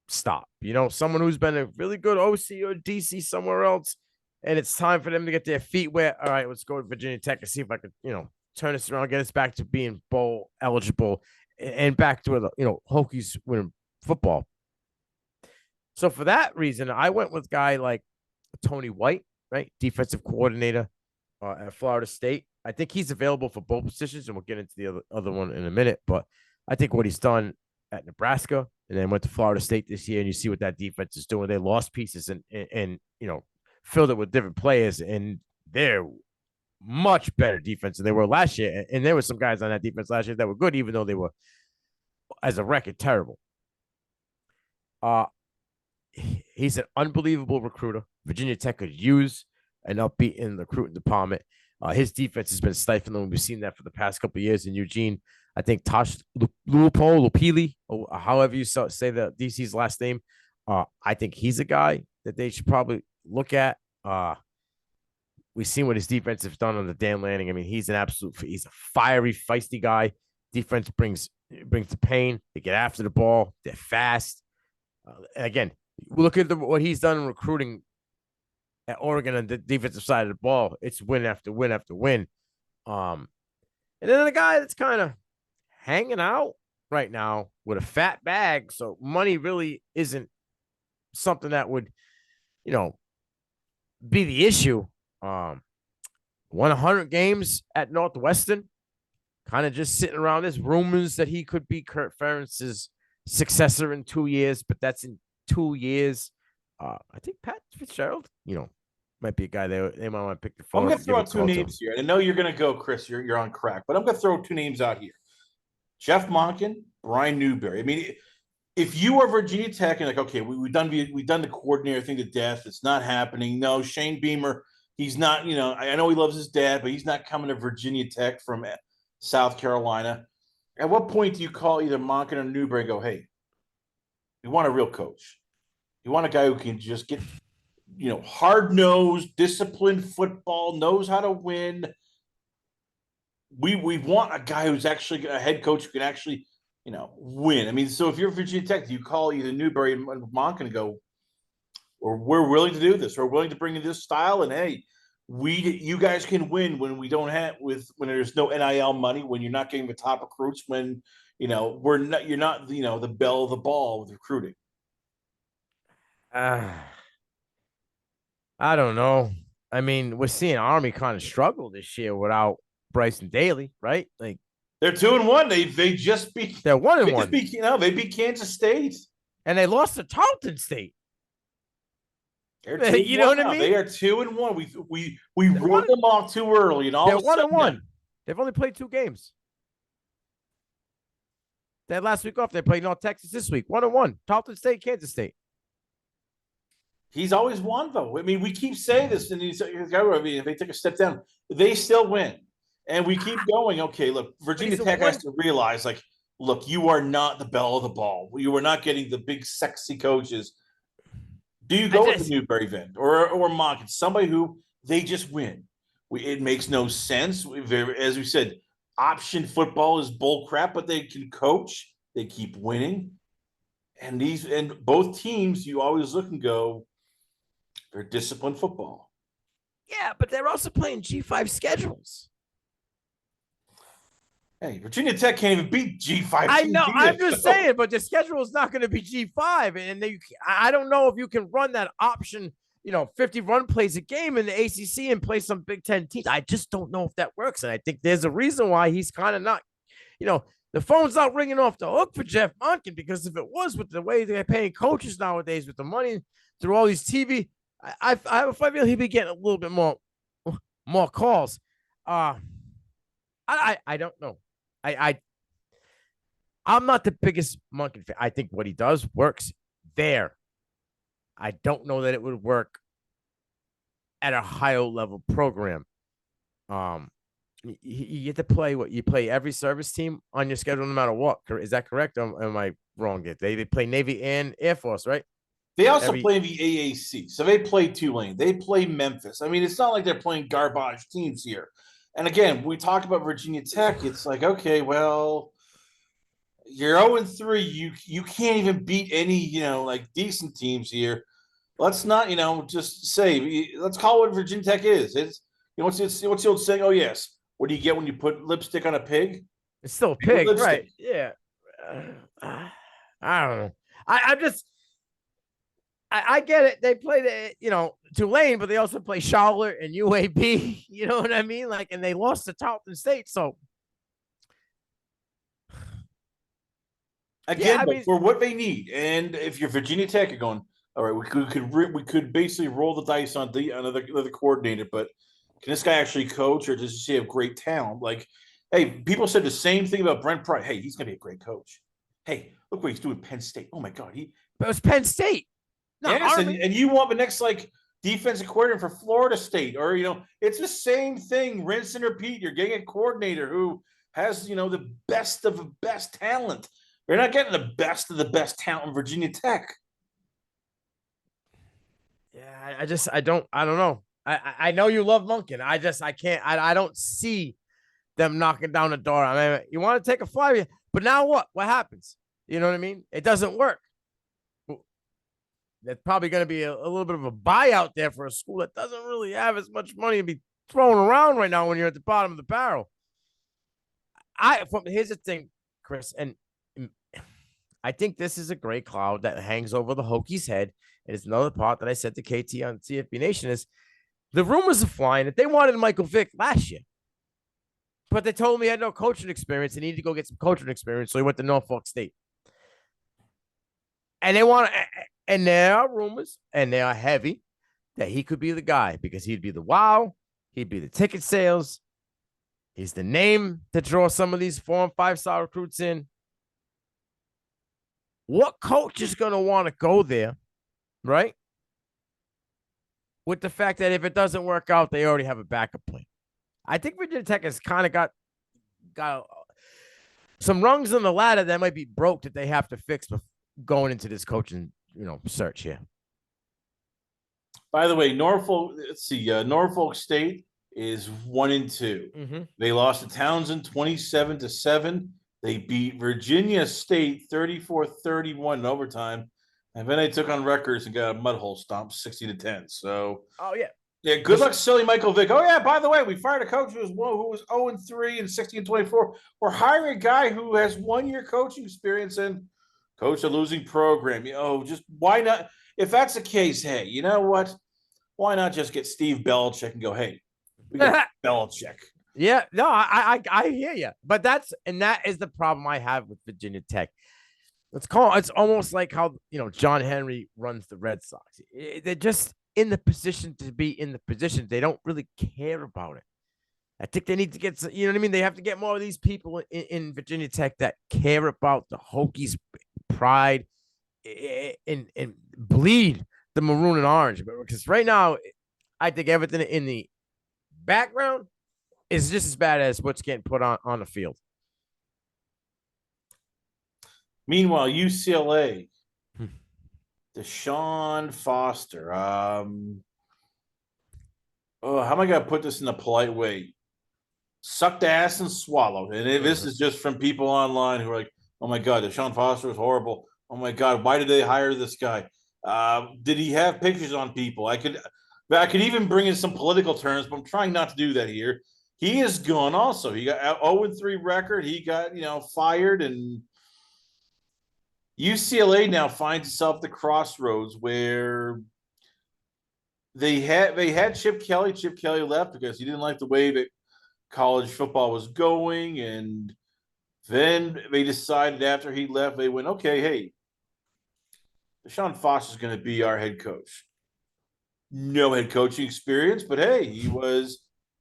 stop. Someone who's been a really good OC or DC somewhere else, and it's time for them to get their feet wet. All right, let's go to Virginia Tech and see if I could, turn this around, get us back to being bowl eligible and back to Hokies winning football. So for that reason, I went with a guy like Tony White, right, defensive coordinator at Florida State. I think he's available for both positions, and we'll get into the other one in a minute. But I think what he's done at Nebraska and then went to Florida State this year, and you see what that defense is doing. They lost pieces and filled it with different players, and they're much better defense than they were last year. And there were some guys on that defense last year that were good, even though they were, as a record, terrible. He's an unbelievable recruiter. Virginia Tech could use an upbeat in the recruiting department. His defense has been stifling. We've seen that for the past couple of years in Eugene. I think Tosh Lupili, or however you say the DC's last name, I think he's a guy that they should probably look at. We've seen what his defense has done on the Dan Lanning. I mean, he's a fiery, feisty guy. Defense brings the pain. They get after the ball. They're fast. Again, look at what he's done in recruiting at Oregon on the defensive side of the ball. It's win after win after win. And then the guy that's kind of hanging out right now with a fat bag, so money really isn't something that would, be the issue. Won 100 games at Northwestern, kind of just sitting around. There's rumors that he could be Kurt Ferentz's successor in 2 years, but that's in 2 years. I think Pat Fitzgerald, might be a guy they might want to pick the phone. I'm going to throw out two names here. I know you're going to go, Chris. You're on crack, but I'm going to throw two names out here: Jeff Monken, Brian Newberry. I mean, if you are Virginia Tech and like, okay, we've done the coordinator thing to death. It's not happening. No, Shane Beamer. He's not. I know he loves his dad, but he's not coming to Virginia Tech from South Carolina. At what point do you call either Monken or Newberry and go, hey, we want a real coach. You want a guy who can just get, hard-nosed, disciplined football, knows how to win. we want a guy who's actually a head coach who can actually, win. I mean, so if you're Virginia Tech, you call either Newberry and Monk and go, or we're willing to do this, we're willing to bring in this style, and hey, you guys can win when we don't have when there's no NIL money, when you're not getting the top recruits, when you're not the bell of the ball with recruiting. I don't know. I mean, we're seeing Army kind of struggle this year without Bryson Daly, right? Like they're 2-1. They just beat. They're 1-1. They beat Kansas State, and they lost to Tarleton State. You know what I mean? They are 2-1. We wrote them off too early, and all they're of a sudden, 1-1. They've only played 2 games. They had last week off. They played North Texas this week. 1-1. Tarleton State, Kansas State. He's always won, though. I mean, we keep saying this, and if they take a step down, they still win. And we keep going. Okay, look, Virginia Tech has to realize, like, look, you are not the belle of the ball. You are not getting the big, sexy coaches. Do you go with the Newberry Vend or Mock? It's somebody who they just win. It makes no sense. As we said, option football is bull crap, but they can coach. They keep winning. And both teams, you always look and go, they're disciplined football. Yeah, but they're also playing G5 schedules. Hey, Virginia Tech can't even beat G5. I know. I'm just saying, but the schedule is not going to be G5. And I don't know if you can run that option, 50 run plays a game in the ACC and play some Big Ten teams. I just don't know if that works. And I think there's a reason why he's kind of not, the phone's not ringing off the hook for Jeff Monken, because if it was, with the way they're paying coaches nowadays, with the money through all these TV, I have a feeling he'd be getting a little bit more calls. I don't know. I'm not the biggest Monken fan. I think what he does works there. I don't know that it would work at a higher level program. You get to play what you play every service team on your schedule, no matter what. Is that correct? Or am I wrong? They play Navy and Air Force, right? They also play the AAC, so they play Tulane. They play Memphis. I mean, it's not like they're playing garbage teams here. And again, we talk about Virginia Tech. It's like, okay, well, you're 0-3. You can't even beat any, decent teams here. Let's not, just say, let's call it what Virginia Tech is. It's, what's the old saying? Oh, yes. What do you get when you put lipstick on a pig? It's still a pig, right? Yeah. I don't know. I get it. They play Tulane, but they also play Charlotte and UAB. You know what I mean? And they lost to Tarleton State. So again, for what they need, and if you're Virginia Tech, you're going, all right, we could basically roll the dice on another coordinator, but can this guy actually coach, or does he have great talent? Like, hey, people said the same thing about Brent Pry. Hey, he's going to be a great coach. Hey, look what he's doing at Penn State. Oh my God, but it was Penn State. Yes, and you want the next defensive coordinator for Florida State, or it's the same thing. Rinse and repeat. You're getting a coordinator who has the best of the best talent. You're not getting the best of the best talent in Virginia Tech. Yeah, I don't know. I know you love Monken. I can't. I don't see them knocking down the door. I mean, you want to take a flyer, but now what? What happens? You know what I mean? It doesn't work. There's probably going to be a little bit of a buyout there for a school that doesn't really have as much money to be thrown around right now when you're at the bottom of the barrel. Here's the thing, Chris, and I think this is a gray cloud that hangs over the Hokies' head. And it's another part that I said to KT on CFB Nation is the rumors are flying that they wanted Michael Vick last year, but they told him he had no coaching experience. He needed to go get some coaching experience, so he went to Norfolk State. And there are rumors, and they are heavy, that he could be the guy because he'd be the wow, he'd be the ticket sales, he's the name to draw some of these 4- and 5-star recruits in. What coach is going to want to go there, right? With the fact that if it doesn't work out, they already have a backup plan. I think Virginia Tech has kind of got some rungs on the ladder that might be broke that they have to fix going into this coaching, search here. By the way, Norfolk State is 1-2. Mm-hmm. They lost to Townsend 27-7. They beat Virginia State 34-31 in overtime. And then they took on Rutgers and got a mud hole stomp 60-10. So Oh yeah. yeah, good luck, silly Michael Vick. Oh yeah, by the way, we fired a coach who was 0-3 and 16-24. We're hiring a guy who has 1 year coaching experience and coach a losing program. Just why not? If that's the case, hey, you know what? Why not just get Steve Belichick and go, hey, we got Belichick. Yeah, no, I hear you, but that is the problem I have with Virginia Tech. It's almost like how John Henry runs the Red Sox. They're just in the position to be in the position. They don't really care about it. I think they need to get, you know what I mean? They have to get more of these people in Virginia Tech that care about the Hokies' pride and bleed the maroon and orange. Because right now, I think everything in the background is just as bad as what's getting put on the field. Meanwhile, UCLA, Deshaun Foster. How am I going to put this in a polite way? Sucked ass and swallowed. And this is just from people online who are like, oh my God, Deshaun Foster is horrible. Oh my God, why did they hire this guy? Did he have pictures on people? I could even bring in some political terms, but I'm trying not to do that here. He is gone also. He got 0-3 record. He got, fired, and UCLA now finds itself at the crossroads where they had Chip Kelly. Chip Kelly left because he didn't like the way that college football was going, and then they decided after he left, they went, okay, hey, Deshaun Foster is going to be our head coach. No head coaching experience, but hey, he was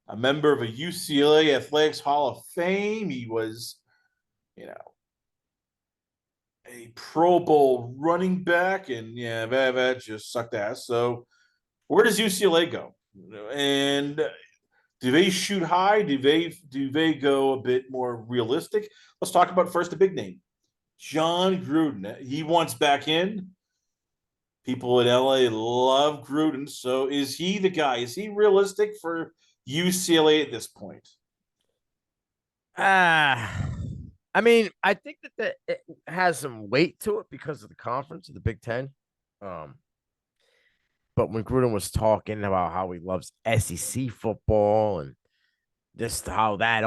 a member of a UCLA Athletics Hall of Fame. He was, a Pro Bowl running back, and yeah, that just sucked ass. So where does UCLA go? And do they shoot high? Do they go a bit more realistic? Let's talk about first the big name, John Gruden. He wants back in. People in LA love Gruden. So is he the guy? Is he realistic for UCLA at this point? I mean, I think that it has some weight to it because of the conference of the Big Ten. But when Gruden was talking about how he loves SEC football and just how that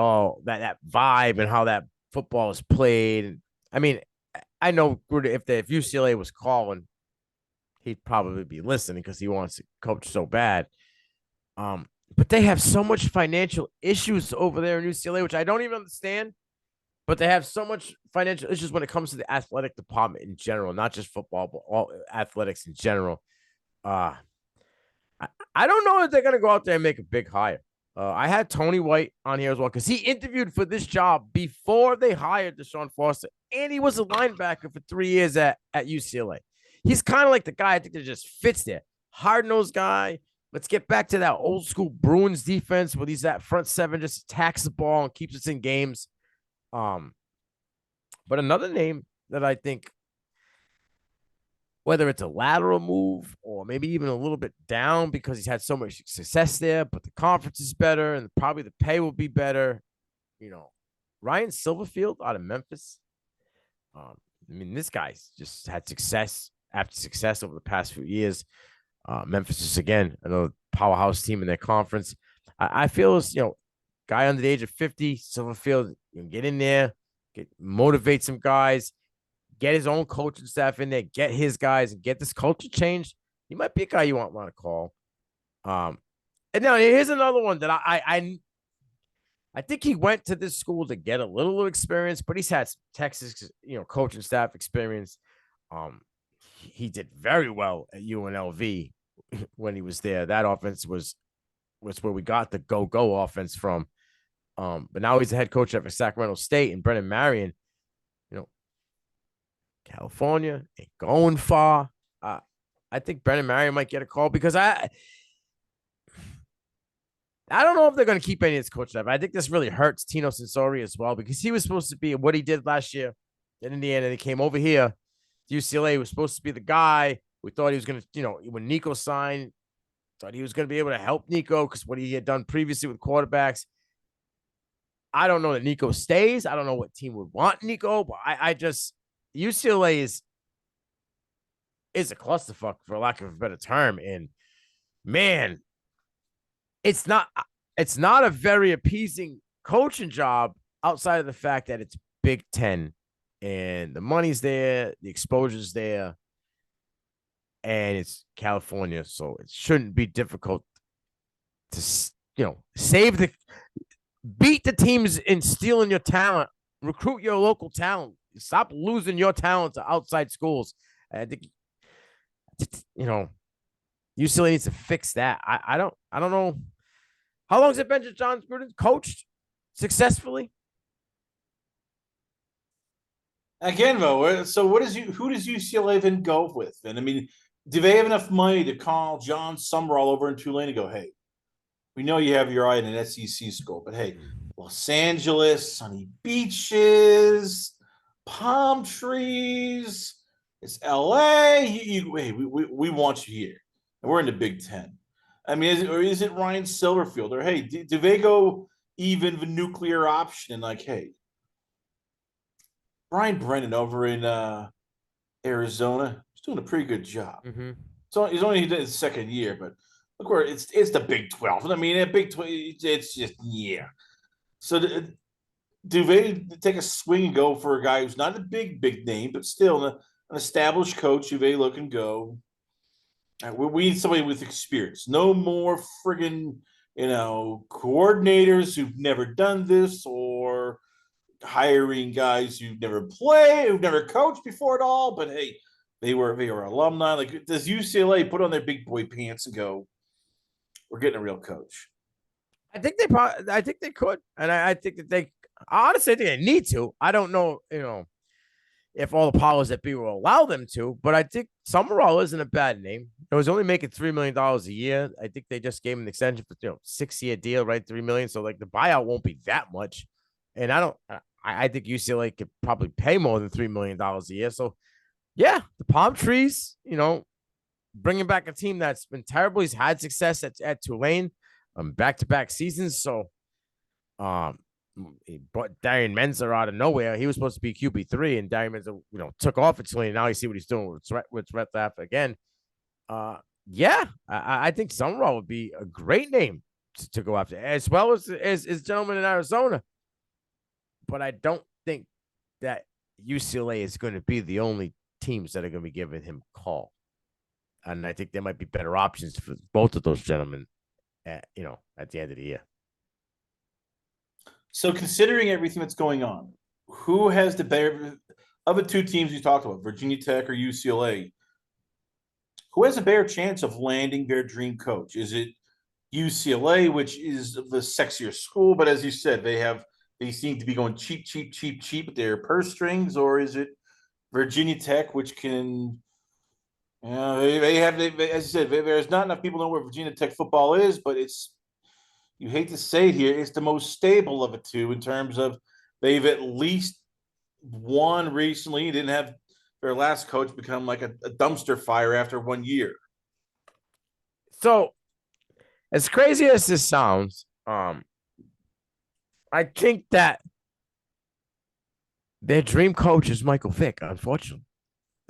vibe and how that football is played, I mean, I know Gruden, if UCLA was calling, he'd probably be listening because he wants to coach so bad. But they have so much financial issues over there in UCLA, which I don't even understand. But they have so much financial issues when it comes to the athletic department in general, not just football, but all athletics in general. I don't know if they're going to go out there and make a big hire. I had Tony White on here as well because he interviewed for this job before they hired Deshaun Foster, and he was a linebacker for 3 years at UCLA. He's kind of like the guy I think that just fits there. Hard-nosed guy. Let's get back to that old school Bruins defense where he's that front seven, just attacks the ball and keeps us in games. But another name that I think, whether it's a lateral move or maybe even a little bit down because he's had so much success there, but the conference is better and probably the pay will be better. Ryan Silverfield out of Memphis. I mean, this guy's just had success after success over the past few years. Memphis is, again, another powerhouse team in their conference. I feel as, guy under the age of 50, Silverfield, get in there, motivate some guys, get his own coaching staff in there, get his guys, and get this culture changed. He might be a guy you want to call. And now here's another one that I think he went to this school to get a little experience, but he's had some Texas, coaching staff experience. He did very well at UNLV when he was there. That offense was where we got the go offense from. But now he's the head coach at Sacramento State, and Brennan Marion, California ain't going far. I think Brennan Marion might get a call because I don't know if they're going to keep any of his coach staff. I think this really hurts Tino Sensori as well because he was supposed to be what he did last year in Indiana. He came over here to UCLA. He was supposed to be the guy. We thought he was going to, when Nico signed, Thought he was going to be able to help Nico because what he had done previously with quarterbacks. I don't know that Nico stays. I don't know what team would want Nico, but I just UCLA is a clusterfuck for lack of a better term. And man, it's not a very appeasing coaching job outside of the fact that it's Big Ten and the money's there, the exposure's there, and it's California, so it shouldn't be difficult to beat the teams in stealing your talent, recruit your local talent, stop losing your talent to outside schools. I think UCLA needs to fix that. I don't know. How long has it been that John Gruden coached successfully? Again, though, so who does UCLA then go with? And I mean, do they have enough money to call John Summerall over in Tulane and go, hey, we know you have your eye in an SEC school, but hey, Los Angeles, sunny beaches, palm trees, it's LA. Hey, we want you here. And we're in the Big Ten. I mean, is it Ryan Silverfield? Or hey, do they go even the nuclear option and like, hey, Brian Brennan over in Arizona is doing a pretty good job. Mm-hmm. So he's only in his second year, but look where it's the Big 12. I mean, Big 12, it's just yeah. So do they take a swing and go for a guy who's not a big name, but still an established coach who they look and go, we need somebody with experience. No more friggin', coordinators who've never done this or hiring guys who've never played, who've never coached before at all. But hey, they were alumni. Like, does UCLA put on their big boy pants and go, we're getting a real coach? I think they could. And I think that they honestly think they need to. I don't know, if all the powers that be will allow them to, but I think Summerall isn't a bad name. It was only making $3 million a year. I think they just gave him an extension for 6-year deal, right? $3 million. So like the buyout won't be that much. And I think UCLA could probably pay more than $3 million a year. So yeah, the palm trees, bringing back a team that's been terrible. He's had success at Tulane, back-to-back seasons. So, he brought Darian Menzer out of nowhere. He was supposed to be QB3, and Darian Menzer, took off at Tulane. Now you see what he's doing with Rhett Laffer again. Yeah, I think Summerall would be a great name to go after, as well as gentlemen in Arizona. But I don't think that UCLA is going to be the only teams that are going to be giving him a call. And I think there might be better options for both of those gentlemen at the end of the year. So considering everything that's going on, who has the better of the two teams you talked about, Virginia Tech or UCLA? Who has a better chance of landing their dream coach? Is it UCLA, which is the sexier school, but as you said, they seem to be going cheap with their purse strings, or is it Virginia Tech, which can, as you said, there's not enough people know where Virginia Tech football is, but you hate to say it here, it's the most stable of the two in terms of they've at least won recently. Didn't have their last coach become like a dumpster fire after 1 year. So, as crazy as this sounds, I think that their dream coach is Michael Vick, unfortunately.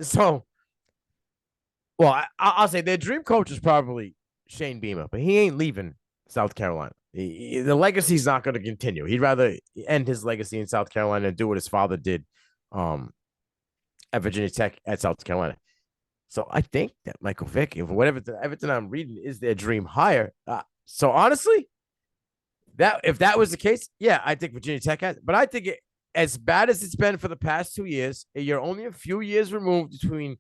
So, well, I'll say their dream coach is probably Shane Beamer, but he ain't leaving South Carolina. The legacy's not going to continue. He'd rather end his legacy in South Carolina and do what his father did at Virginia Tech at South Carolina. So I think that Michael Vick, if everything I'm reading is their dream hire. So honestly, if that was the case, yeah, I think Virginia Tech has. But I think as bad as it's been for the past 2 years, you're only a few years removed between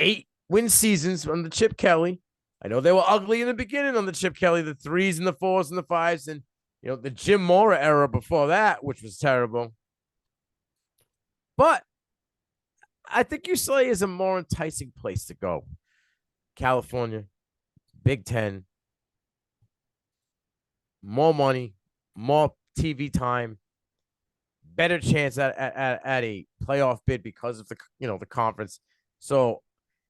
8-win seasons under Chip Kelly. I know they were ugly in the beginning on the Chip Kelly, the 3s and the 4s and the 5s, and the Jim Mora era before that, which was terrible. But I think UCLA is a more enticing place to go. California, Big Ten, more money, more TV time, better chance at a playoff bid because of the conference. So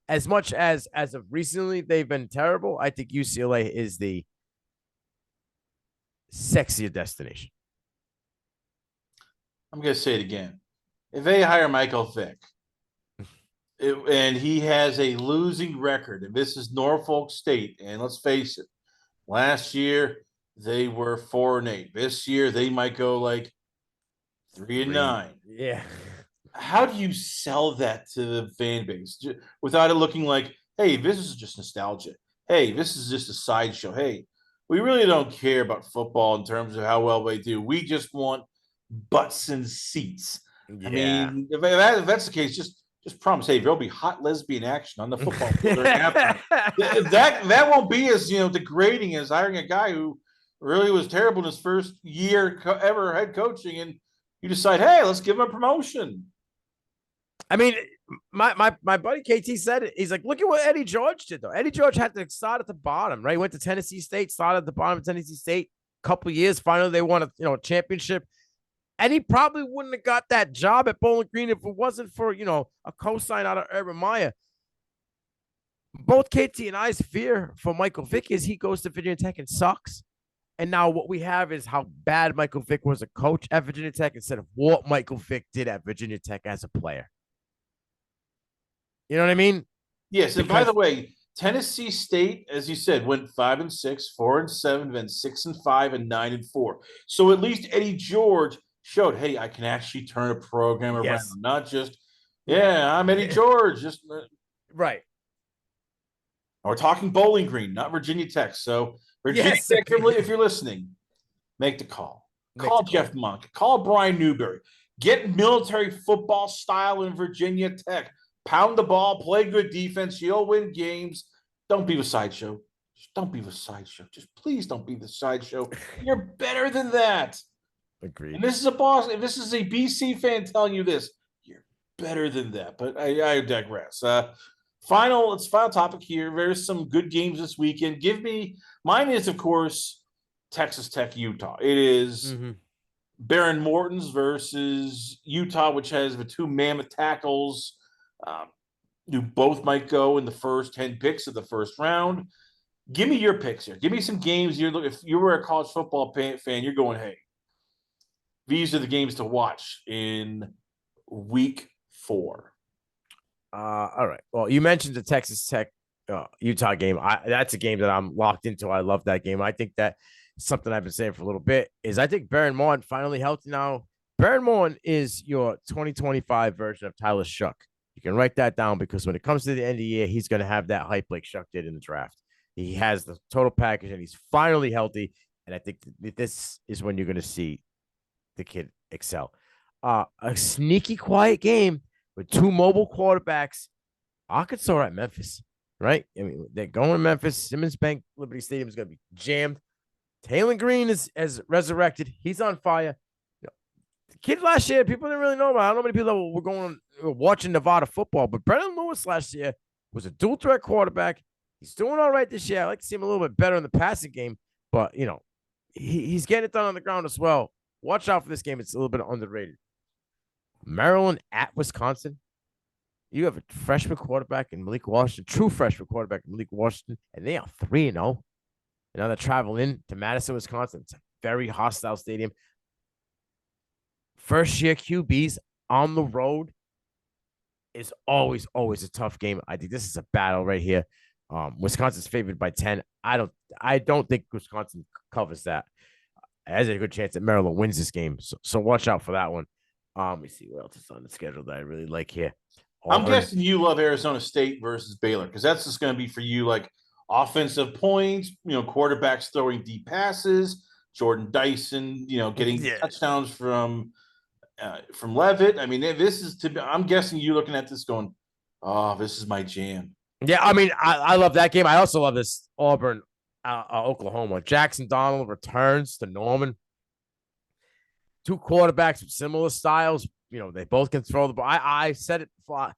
as much as of recently they've been terrible, I think UCLA is the sexier destination. I'm going to say it again. If they hire Michael Vick and he has a losing record, and this is Norfolk State, and let's face it, last year they were 4-8. This year they might go like 3-9. Yeah. How do you sell that to the fan base without it looking like, hey, this is just nostalgia? Hey, this is just a sideshow. Hey, we really don't care about football in terms of how well they do. We just want butts and seats. Yeah. I mean, if that's the case, just promise, hey, there'll be hot lesbian action on the football field after. That won't be as degrading as hiring a guy who really was terrible in his first year ever head coaching, and you decide, hey, let's give him a promotion. I mean, my buddy KT said it. He's like, look at what Eddie George did, though. Eddie George had to start at the bottom, right? He went to Tennessee State, started at the bottom of Tennessee State. Couple years, finally they won a championship. And he probably wouldn't have got that job at Bowling Green if it wasn't for, a cosign out of Urban Meyer. Both KT and I's fear for Michael Vick is he goes to Virginia Tech and sucks. And now what we have is how bad Michael Vick was a coach at Virginia Tech instead of what Michael Vick did at Virginia Tech as a player. You know what I mean? Yes. And by the way, Tennessee State, as you said, went 5-6, 4-7, then 6-5, and 9-4. So at least Eddie George showed, hey, I can actually turn a program around, not just, I'm Eddie George. Just right. We're talking Bowling Green, not Virginia Tech. So Virginia Tech, if you're listening, make the call. Call Jeff Monk. Call Brian Newberry. Get military football style in Virginia Tech. Pound the ball, play good defense. You'll win games. Don't be the sideshow. Just don't be the sideshow. Just please don't be the sideshow. You're better than that. Agreed. And this is a boss. If this is a BC fan telling you this, you're better than that. But I digress. Final topic here. There's some good games this weekend. Mine is, of course, Texas Tech, Utah. It is Baron Morton's versus Utah, which has the two mammoth tackles who both might go in the first 10 picks of the first round. Give me your picks here. Give me some games. If you were a college football fan, you're going, hey, these are the games to watch in week 4. All right. Well, you mentioned the Texas Tech Utah game. That's a game that I'm locked into. I love that game. I think that something I've been saying for a little bit is I think Baron Morton finally healthy now. Baron Morton is your 2025 version of Tyler Shuck. You can write that down because when it comes to the end of the year, he's going to have that hype like Shuck did in the draft. He has the total package and he's finally healthy. And I think this is when you're going to see the kid excel. A sneaky, quiet game with two mobile quarterbacks. Arkansas at Memphis, right? I mean, they're going to Memphis. Simmons Bank Liberty Stadium is going to be jammed. Taylor Green is resurrected. He's on fire. The kid last year, people didn't really know about. I don't know many people were watching Nevada football, but Brennan Lewis last year was a dual threat quarterback. He's doing all right this year. I like to see him a little bit better in the passing game, but he's getting it done on the ground as well. Watch out for this game. It's a little bit underrated. Maryland at Wisconsin. You have a freshman quarterback in Malik Washington, true freshman quarterback in Malik Washington, and they are 3-0. And now they're traveling to Madison, Wisconsin. It's a very hostile stadium. First-year QBs on the road is always a tough game. I think this is a battle right here. Wisconsin's favored by 10. I don't think Wisconsin covers that. There's a good chance that Maryland wins this game. So watch out for that one. Let me see what else is on the schedule that I really like here. I'm guessing you love Arizona State versus Baylor because that's just going to be for you like offensive points, quarterbacks throwing deep passes, Jordan Dyson, getting touchdowns from Leavitt. I mean, I'm guessing you looking at this going, oh, this is my jam. Yeah, I mean, I love that game. I also love this Auburn, Oklahoma. Jackson Donald returns to Norman. Two quarterbacks with similar styles. They both can throw the ball. I said it before.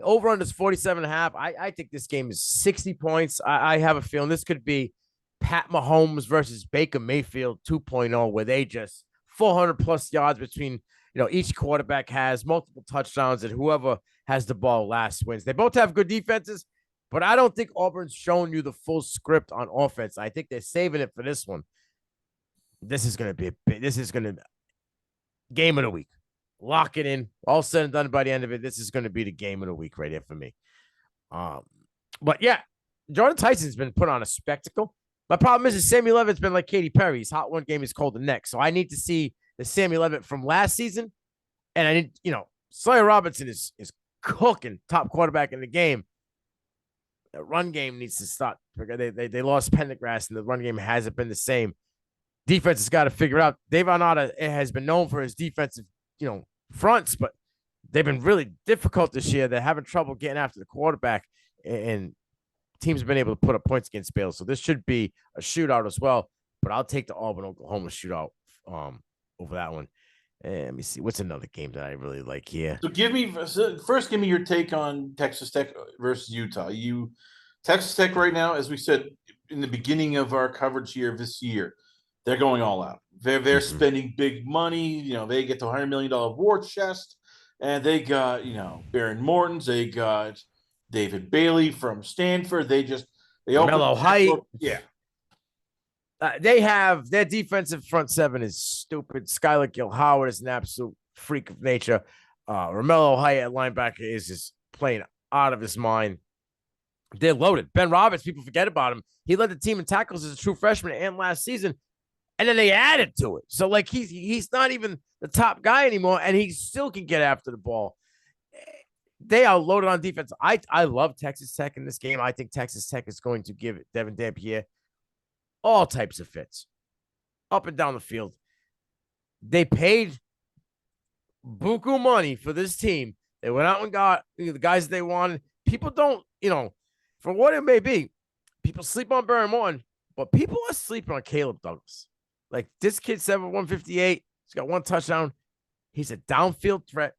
Over under is 47.5. I think this game is 60 points. I have a feeling this could be Pat Mahomes versus Baker Mayfield 2.0, where they just 400 plus yards between each quarterback has multiple touchdowns, and whoever has the ball last wins. They both have good defenses, but I don't think Auburn's shown you the full script on offense. I think they're saving it for this one. This is going to be game of the week. Lock it in. All said and done by the end of it, this is going to be the game of the week right here for me. But yeah, Jordan Tyson's been put on a spectacle. My problem is Sammy Levitt's been like Katy Perry. He's hot one game, he's cold the next. So I need to see the Sammy Levitt from last season. And I need, Slayer Robinson is cooking, top quarterback in the game. The run game needs to stop. They lost Pendergrass, and the run game hasn't been the same. Defense has got to figure out. Davon Otta has been known for his defensive, fronts, but they've been really difficult this year. They're having trouble getting after the quarterback, and teams have been able to put up points against Baylor. So this should be a shootout as well. But I'll take the Auburn-Oklahoma shootout over that one. And let me see. What's another game that I really like here? So give me your take on Texas Tech versus Utah. Texas Tech right now, as we said in the beginning of our coverage here this year, they're going all out. They're spending big money. They get the $100 million war chest, and they got Baron Mortons. They got David Bailey from Stanford. They Mellow Height. Yeah. They have their defensive front seven is stupid. Skylar Gill-Howard is an absolute freak of nature. Romello Height at linebacker is just playing out of his mind. They're loaded. Ben Roberts, people forget about him. He led the team in tackles as a true freshman and last season, and then they added to it. So he's not even the top guy anymore, and he still can get after the ball. They are loaded on defense. I love Texas Tech in this game. I think Texas Tech is going to give Devin Dampier all types of fits up and down the field. They paid buku money for this team. They went out and got the guys they wanted. People don't, for what it may be, people sleep on Baron Morton, but people are sleeping on Caleb Douglas. Like, this kid's 7'158". He's got one touchdown. He's a downfield threat.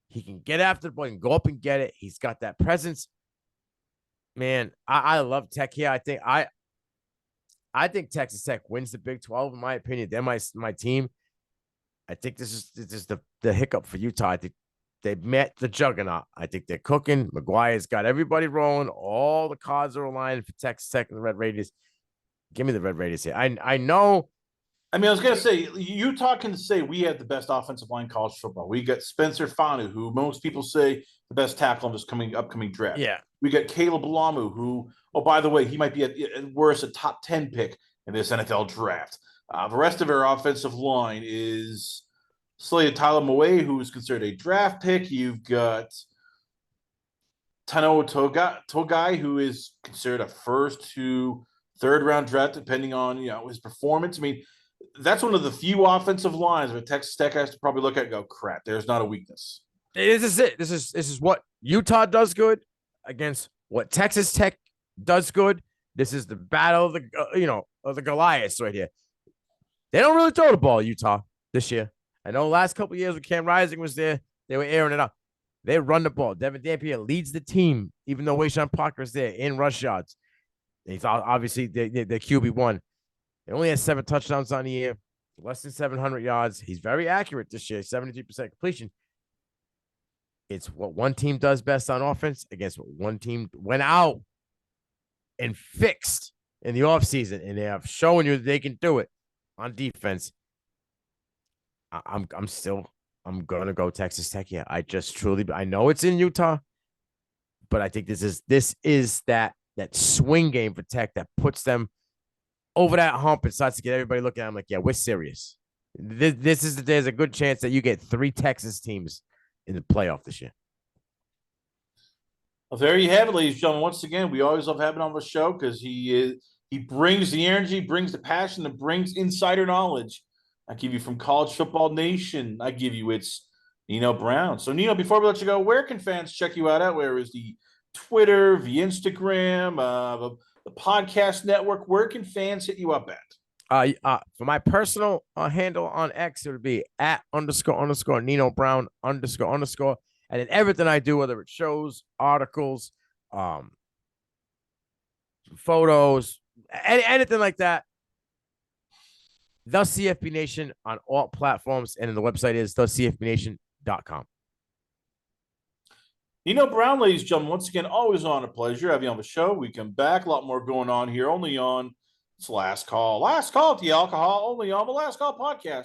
He can get after the ball. He can go up and get it. He's got that presence. Man, I love Tech here. I think Texas Tech wins the Big 12, in my opinion. They're my team. I think this is the hiccup for Utah. I think they met the juggernaut. I think they're cooking. McGuire's got everybody rolling. All the cards are aligned for Texas Tech and the Red Raiders. Give me the Red Raiders here. I know. I was going to say, Utah can say we have the best offensive line in college football. We got Spencer Fanu, who most people say the best tackle in this upcoming draft. Yeah. We got Caleb Lamu, who, by the way, he might be at worst a top 10 pick in this NFL draft. The rest of our offensive line is slated Tyler Moe, who is considered a draft pick. You've got Tano Togai, who is considered a first to third round draft, depending on his performance. That's one of the few offensive lines where Texas Tech has to probably look at and go, crap, there's not a weakness. This is it. This is what Utah does good against what Texas Tech does good. This is the battle of the Goliaths right here. They don't really throw the ball, Utah, this year. I know last couple of years when Cam Rising was there, they were airing it out. They run the ball. Devin Dampier leads the team, even though Wayshawn Parker is there in rush yards. He's obviously the QB1. He only has 7 touchdowns on the year, less than 700 yards. He's very accurate this year, 73% completion. It's what one team does best on offense against what one team went out and fixed in the offseason, and they have shown you that they can do it on defense. I'm gonna go Texas Tech here. I know it's in Utah, but I think this is that swing game for Tech that puts them over that hump and starts to get everybody looking at them like, yeah, we're serious. There's a good chance that you get 3 Texas teams in the playoff this year. Well, there you have it, ladies and gentlemen. Once again, we always love having him on the show because he brings the energy, brings the passion, and brings insider knowledge. I give you from College Football Nation. I give you it's Nino Brown. So, Nino, before we let you go, where can fans check you out at? Where is the Twitter, the Instagram, the podcast network? Where can fans hit you up at? For my personal handle on X, it would be @__ Nino Brown __. And then everything I do, whether it's shows, articles, photos, anything like that, The CFB Nation on all platforms, and the website is thecfbnation.com. Nino Brown, ladies and gentlemen, once again, always on a pleasure having you on the show. We come back, a lot more going on here, only on it's Last Call. Last Call at the Alcohol, only on the Last Call Podcast.com.